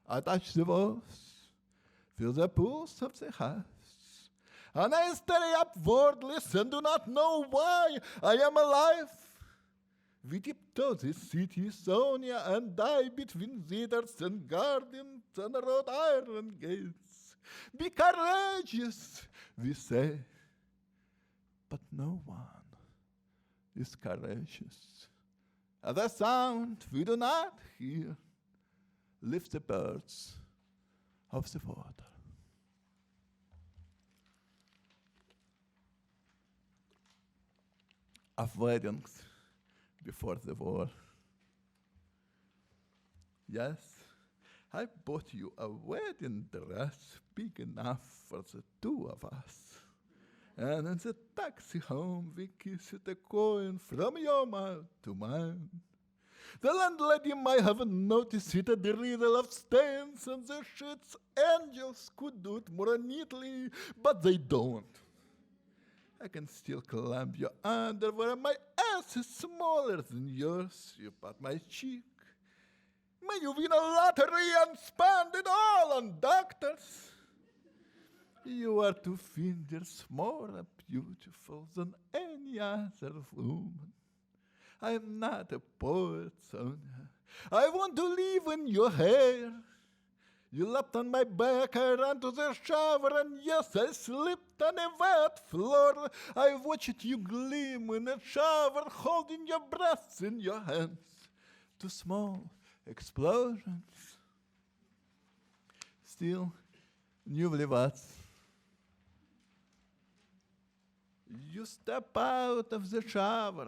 I touch the walls, feel the pulse of the house, and I stare upwardless and do not know why I am alive. We tiptoe the city, Sonia and I, between cedars and gardens and wrought iron gates. Be courageous, we say, but no one is courageous. At the sound we do not hear, lift the birds of the water. Of weddings before the war. Yes, I bought you a wedding dress big enough for the two of us. And in the taxi home we kissed a coin from your mouth to mine. The landlady might have noticed it at the riddle of stains and the sheets. Angels could do it more neatly, but they don't. I can still clamp your underwear. My ass is smaller than yours. You pat my cheek. May you win a lottery and spend it all on doctors. You are 2 fingers more beautiful than any other woman. I am not a poet, Sonia. I want to live in your hair. You leapt on my back, I ran to the shower, and yes, I slipped on a wet floor. I watched you gleam in a shower, holding your breasts in your hands. 2 small explosions. Still, newlyweds. You step out of the shower,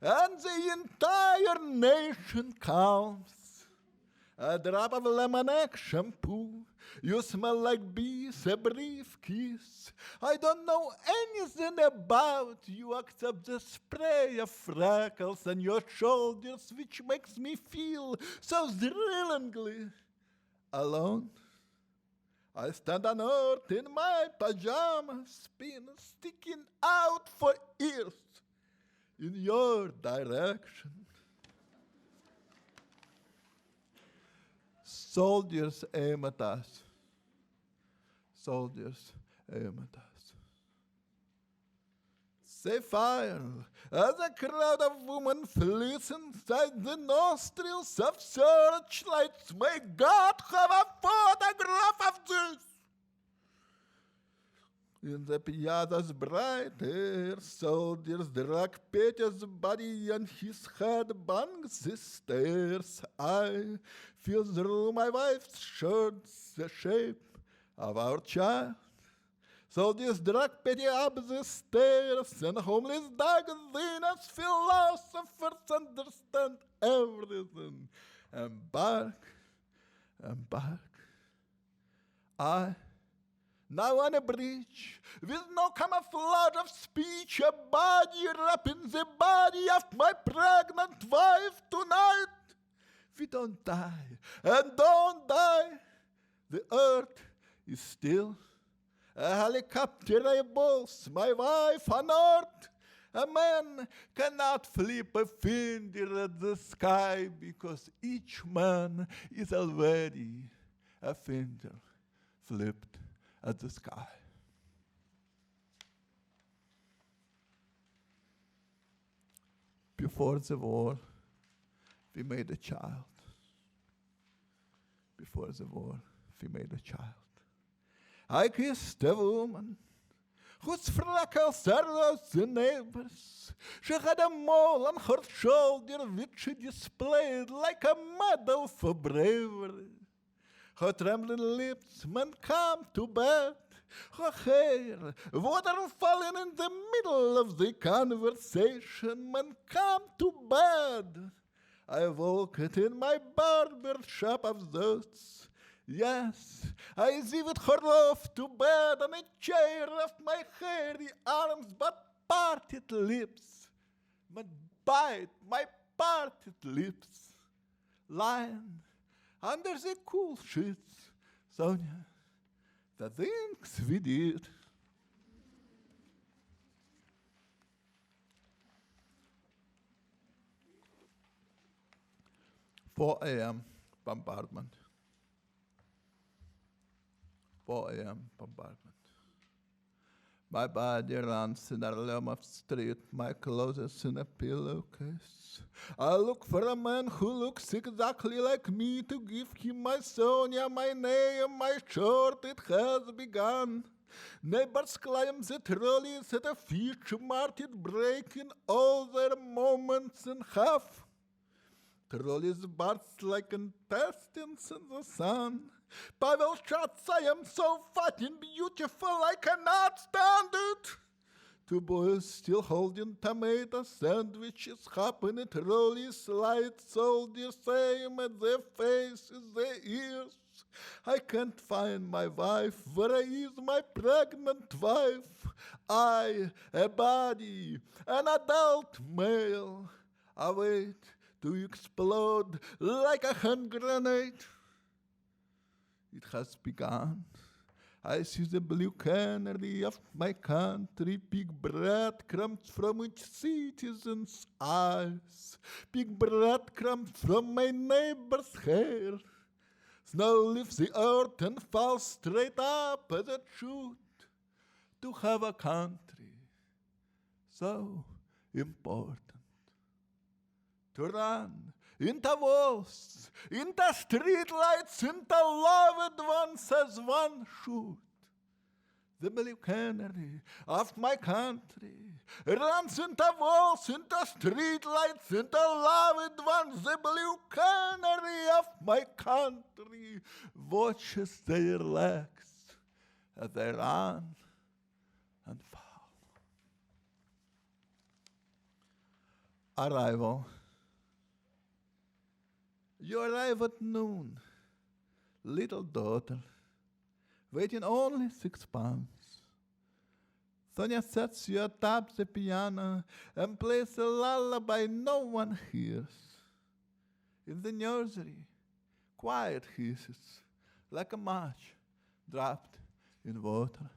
and the entire nation calms. A drop of lemonade shampoo. You smell like bees, a brief kiss. I don't know anything about you except the spray of freckles on your shoulders, which makes me feel so thrillingly alone. I stand on earth in my pajamas, pin sticking out for ears in your direction. Soldiers aim at us. Soldiers aim at us. They fire as a crowd of women flees inside the nostrils of searchlights. May God have a photograph of this. In the piazza's bright air, soldiers drag Peter's body and his head bangs the stairs. I feel through my wife's shirt the shape of our child. Soldiers drag Petty up the stairs, and homeless dogs in as philosophers understand everything. And back, I, now on a bridge, with no camouflage of speech, a body wrapping the body of my pregnant wife tonight. We don't die, and don't die. The earth is still. A helicopter eyeballs my wife on earth. A man cannot flip a finger at the sky because each man is already a finger flipped at the sky. Before the war, we made a child. Before the war, we made a child. I kissed a woman whose freckles are those the neighbors. She had a mole on her shoulder which she displayed like a medal for bravery. Her trembling lips meant come to bed. Her hair, water falling in the middle of the conversation, meant come to bed. I walked in my barber shop of those. Yes, I zipped her off to bed on a chair of my hairy arms, but parted lips, but bite my parted lips, lying under the cool sheets, Sonia, the things we did. 4 a.m. bombardment. 4 a.m. bombardment. My body runs in a limb of street, my clothes in a pillowcase. I look for a man who looks exactly like me to give him my Sonia, my name, my shirt. It has begun. Neighbors climb the trolleys at a fish market, breaking all their moments in half. Trolleys burst like intestines in the sun. Pavel shouts, I am so fat and beautiful, I cannot stand it. 2 boys still holding tomato sandwiches, hopping at trolleys, lights all the same at their faces, their ears. I can't find my wife. Where is my pregnant wife? I, a body, an adult male, await to explode like a hand grenade. It has begun. I see the blue canary of my country, big breadcrumbs from each citizen's eyes, big breadcrumbs from my neighbor's hair. Snow leaves the earth and falls straight up as it should. To have a country so important. To run into walls, into streetlights, into loved ones as one should. The blue canary of my country runs into walls, into streetlights, into loved ones. The blue canary of my country watches their legs as they run and fall. Arrival. You arrive at noon, little daughter, weighing only 6 pounds. Sonia sets you atop the piano and plays a lullaby no one hears. In the nursery, quiet hisses like a match dropped in water.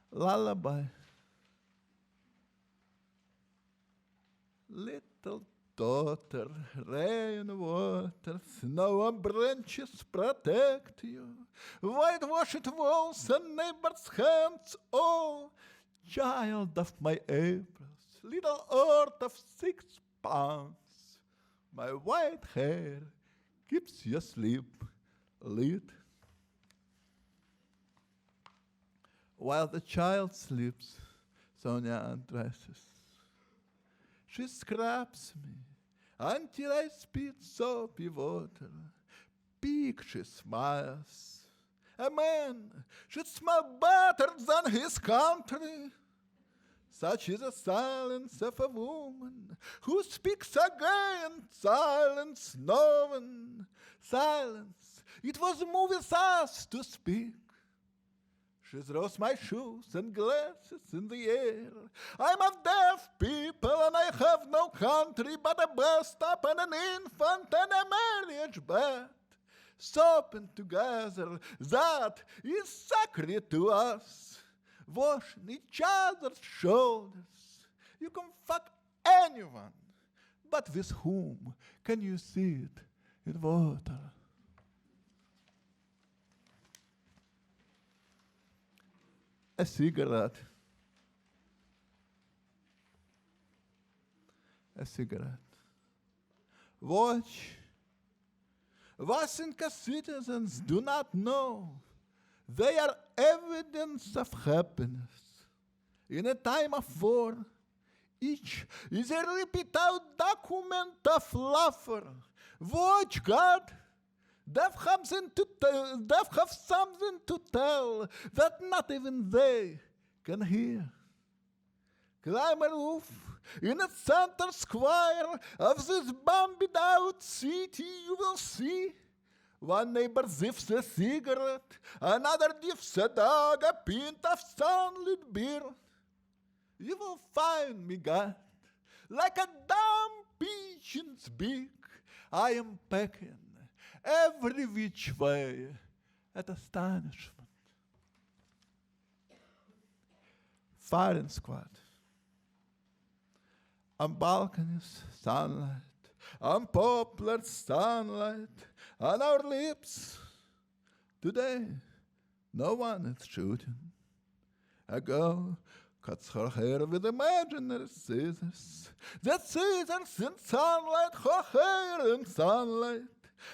Lullaby. Little daughter, rain, water, snow and branches protect you. Whitewashed walls and neighbors' hands, oh, child of my Aprils, little earth of 6 pounds. My white hair keeps you asleep, lit. While the child sleeps, Sonia undresses. She scrubs me until I spit soapy water. Big she smiles. A man should smell better than his country. Such is the silence of a woman who speaks again. Silence, no one. Silence. It was movies us to speak. She throws my shoes and glasses in the air. I'm of deaf people and I have no country but a bus stop and an infant and a marriage bed. Sopping together, that is sacred to us. Washing each other's shoulders. You can fuck anyone, but with whom can you see it in water? A cigarette. A cigarette. Watch. Wasenka citizens do not know. They are evidence of happiness. In a time of war, each is a repeat out document of laughter. Watch, God. They have something to tell that not even they can hear. Climb a roof in a center square of this bombed out city, you will see one neighbor ziffs a cigarette, another diffs a dog, a pint of sunlit beer. You will find me, God, like a damn pigeon's beak. I am pecking every which way at astonishment. Firing squad. On balconies, sunlight. On poplars, sunlight. On our lips. Today, no one is shooting. A girl cuts her hair with imaginary scissors. The scissors in sunlight, her hair in sunlight.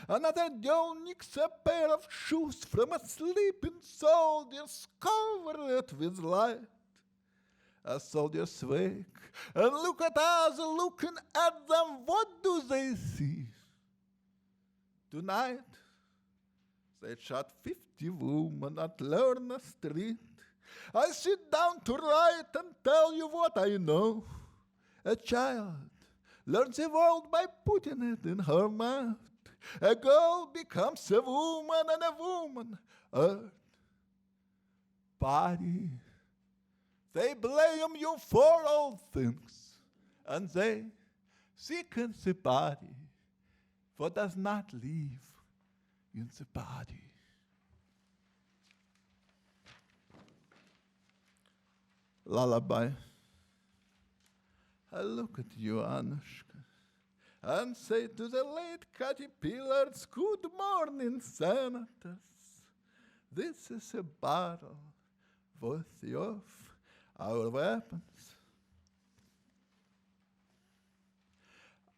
Another girl nicks a pair of shoes from a sleeping soldier's, cover it with light. As soldiers wake and look at us looking at them, what do they see? Tonight, they shot 50 women at Lerner Street. I sit down to write and tell you what I know. A child learns the world by putting it in her mouth. A girl becomes a woman and a woman, earth, body. They blame you for all things, and they sicken the body, for does not live in the body. Lullaby. I look at you, Anushka, and say to the late caterpillars, good morning, senators. This is a battle worthy of our weapons.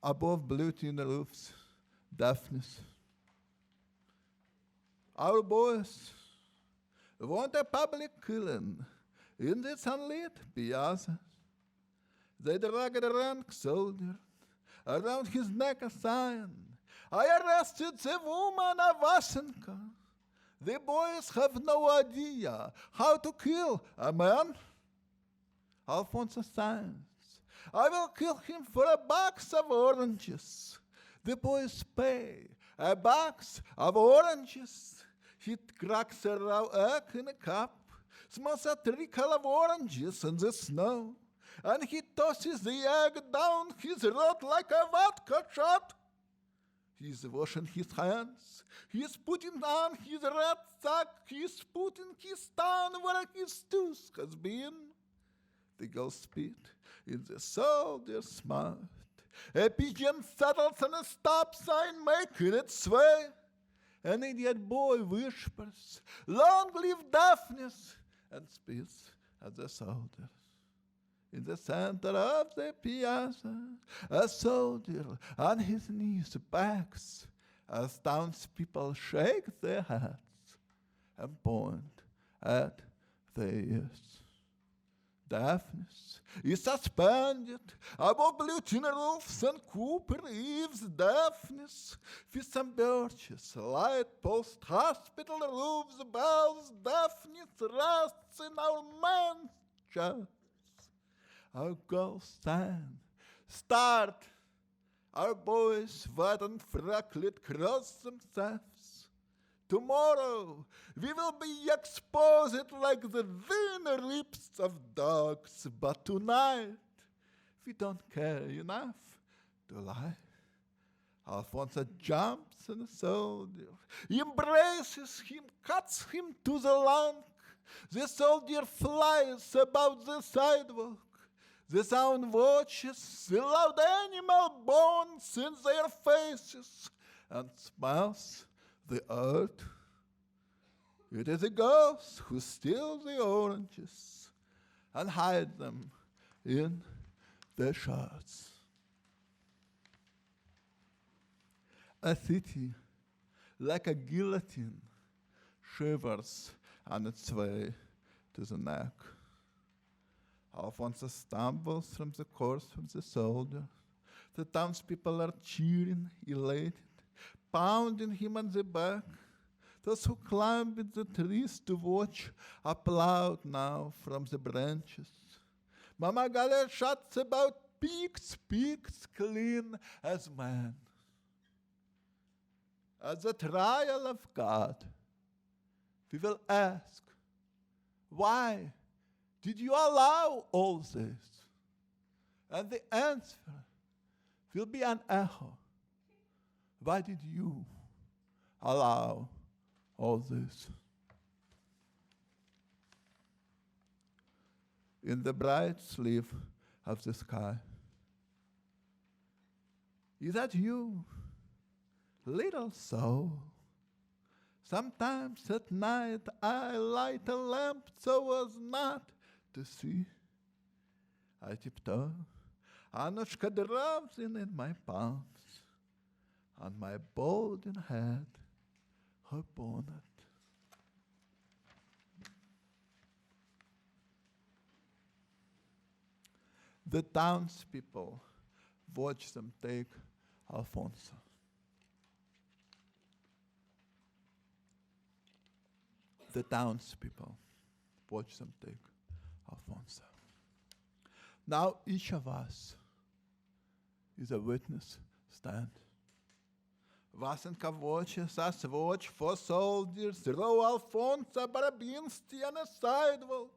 Above blue tin roofs, deafness. Our boys want a public killing in this unlit piazza. They drag a rank soldier, around his neck a sign. I arrested the woman of Vasenka. The boys have no idea how to kill a man. Alfonso signs. I will kill him for a box of oranges. The boys pay a box of oranges. He cracks a raw egg in a cup, smells a trickle of oranges in the snow, and he tosses the egg down his throat like a vodka shot. He's washing his hands. He's putting on his red sock. He's putting his tongue where his tooth has been. The girl spit in the soldier's mouth. A pigeon settles on a stop sign, making its way. An idiot boy whispers, long live deafness, and spits at the soldiers. In the center of the piazza, a soldier on his knees begs as townspeople shake their heads and point at There is deafness is suspended above blue tin roofs and Cooper eaves. Deafness, fists and birches, light post hospital roofs, bells. Deafness rests in our mansions. Our girls stand, start. Our boys wet and freckled cross themselves. Tomorrow we will be exposed like the thin lips of dogs, but tonight we don't care enough to lie. Alfonso jumps on the soldier, embraces him, cuts him to the lung. The soldier flies about the sidewalk. The sound watches the loud animal bones in their faces and smells the earth. It is a ghost who steals the oranges and hides them in their shirts. A city like a guillotine shivers on its way to the neck. Alfonso stumbles from the corpse of the soldier. The townspeople are cheering, elated, pounding him on the back. Those who climbed the trees to watch applaud now from the branches. Mama Galer shouts about pigs, pigs clean as man. At the trial of God, we will ask, why did you allow all this? And the answer will be an echo. Why did you allow all this? In the bright sleep of the sky, is that you, little soul? Sometimes at night I light a lamp so as not to see. I tiptoe, Anushka drops in my palms, on my balding head, her bonnet. The townspeople watch them take Alfonso. The townspeople watch them take Alfonso. Now each of us is a witness stand. Vasenka watches us watch for soldiers throw Alfonso Barabinski on a sidewalk.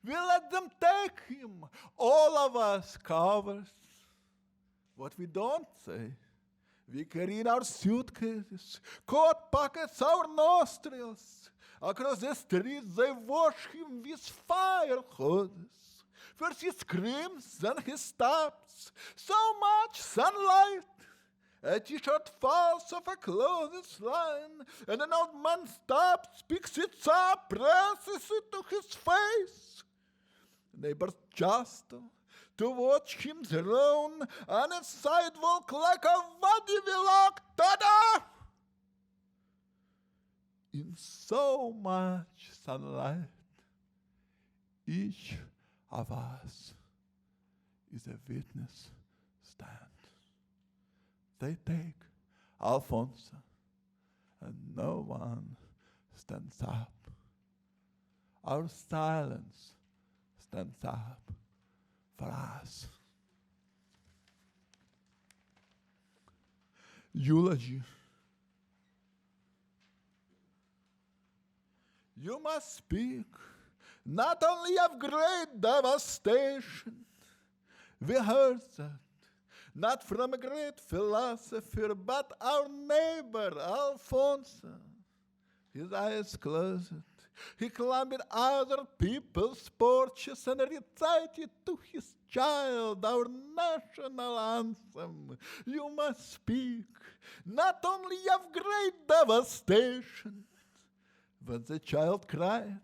We let them take him, all of us covers. What we don't say, we carry in our suitcases, coat pockets, our nostrils. Across the streets they wash him with fire hoses. First he screams, then he stops. So much sunlight. A t-shirt falls off a clothesline, and an old man stops, picks it up, presses it to his face. Neighbors jostle to watch him thrown on a sidewalk like a vaudeville. Ta-da! In so much sunlight, each of us is a witness stand. They take Alfonso, and no one stands up. Our silence stands up for us. Eulogy. You must speak not only of great devastation. We heard that, not from a great philosopher, but our neighbor, Alfonso. His eyes closed. He climbed other people's porches and recited to his child our national anthem. You must speak not only of great devastation. When the child cried,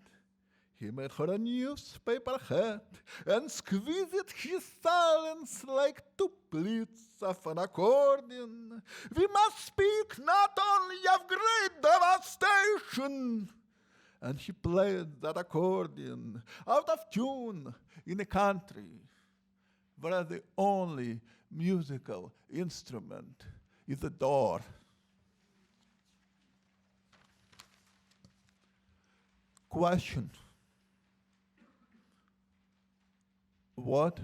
he made her a newspaper hat and squeezed his silence like two pleats of an accordion. We must speak not only of great devastation. and he played that accordion out of tune in a country where the only musical instrument is the door. Question: what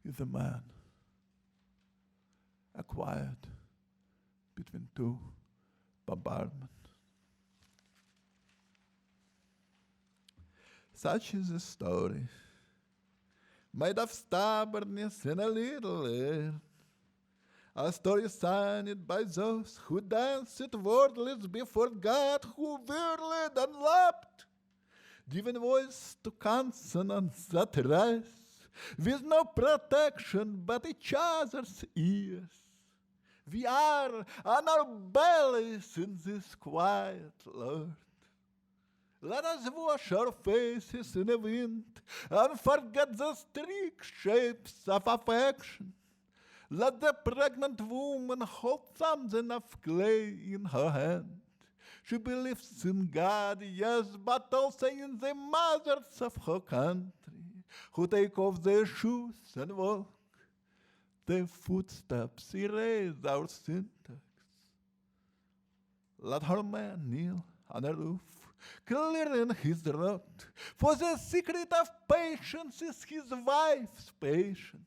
is a man acquired between two bombardments? Such is the story, made of stubbornness and a little air. A story signed by those who danced wordless before God, who whirled and lapped, giving voice to consonants that rise, with no protection but each other's ears. We are on our bellies in this quiet, Lord. Let us wash our faces in the wind and forget the strict shapes of affection. Let the pregnant woman hold something of clay in her hand. She believes in God, yes, but also in the mothers of her country, who take off their shoes and walk. Their footsteps erase our syntax. Let her man kneel on a roof, clearing his throat, for the secret of patience is his wife's patience.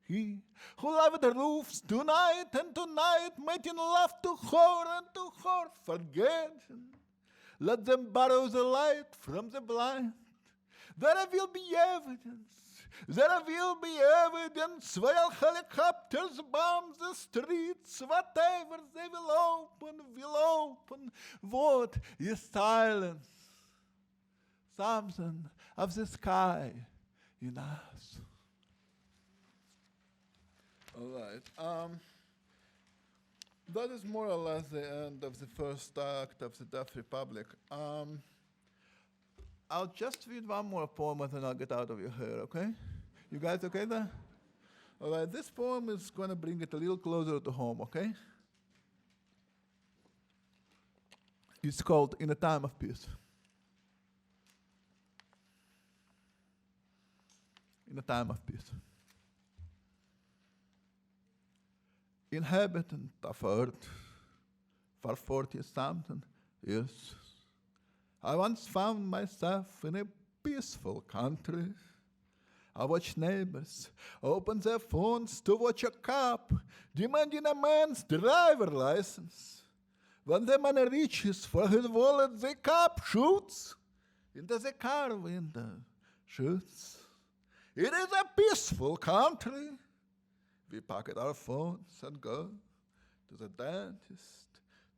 He who loved the roofs tonight and tonight, making love to her and to her forgetting. Let them borrow the light from the blind. There will be evidence. There will be evidence while helicopters bomb the streets. Whatever they will open. What is silence? Something of the sky in us. All right. That is more or less the end of the first act of the Deaf Republic. I'll just read one more poem and then I'll get out of your hair, okay? You guys okay there? All right, this poem is going to bring it a little closer to home, okay? It's called In a Time of Peace. In a time of peace. Inhabitant of Earth for 40-something years, I once found myself in a peaceful country. I watched neighbors open their phones to watch a cop demanding a man's driver license. When the man reaches for his wallet, the cop shoots into the car window. Shoots. It is a peaceful country. We pocket our phones and go to the dentist,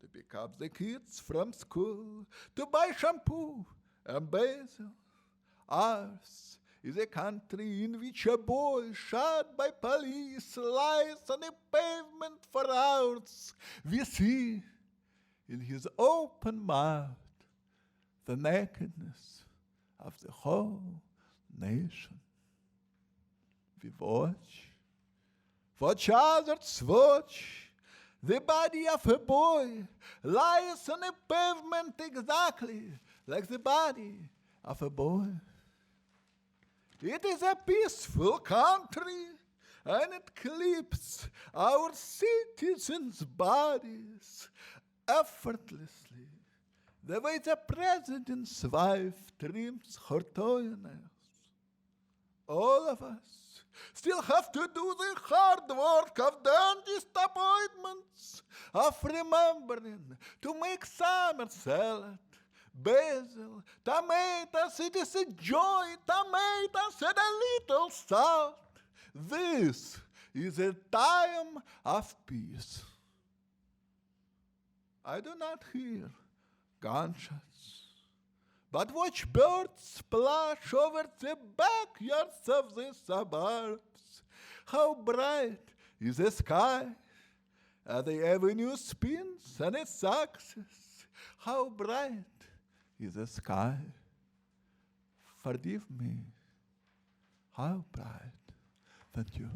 to pick up the kids from school, to buy shampoo and basil. Ours is a country in which a boy shot by police lies on a pavement for hours. We see in his open mouth the nakedness of the whole nation. We watch others watch. The body of a boy lies on a pavement exactly like the body of a boy. It is a peaceful country, and it clips our citizens' bodies effortlessly, the way the president's wife trims her toenails. All of us still have to do the hard work of dentist appointments, of remembering to make summer salad, basil, tomatoes, it is a joy, tomatoes and a little salt. This is a time of peace. I do not hear gunshots, but watch birds splash over the backyards of the suburbs. How bright is the sky, and the avenue spins and it success. How bright is the sky. Forgive me. How bright. Thank you.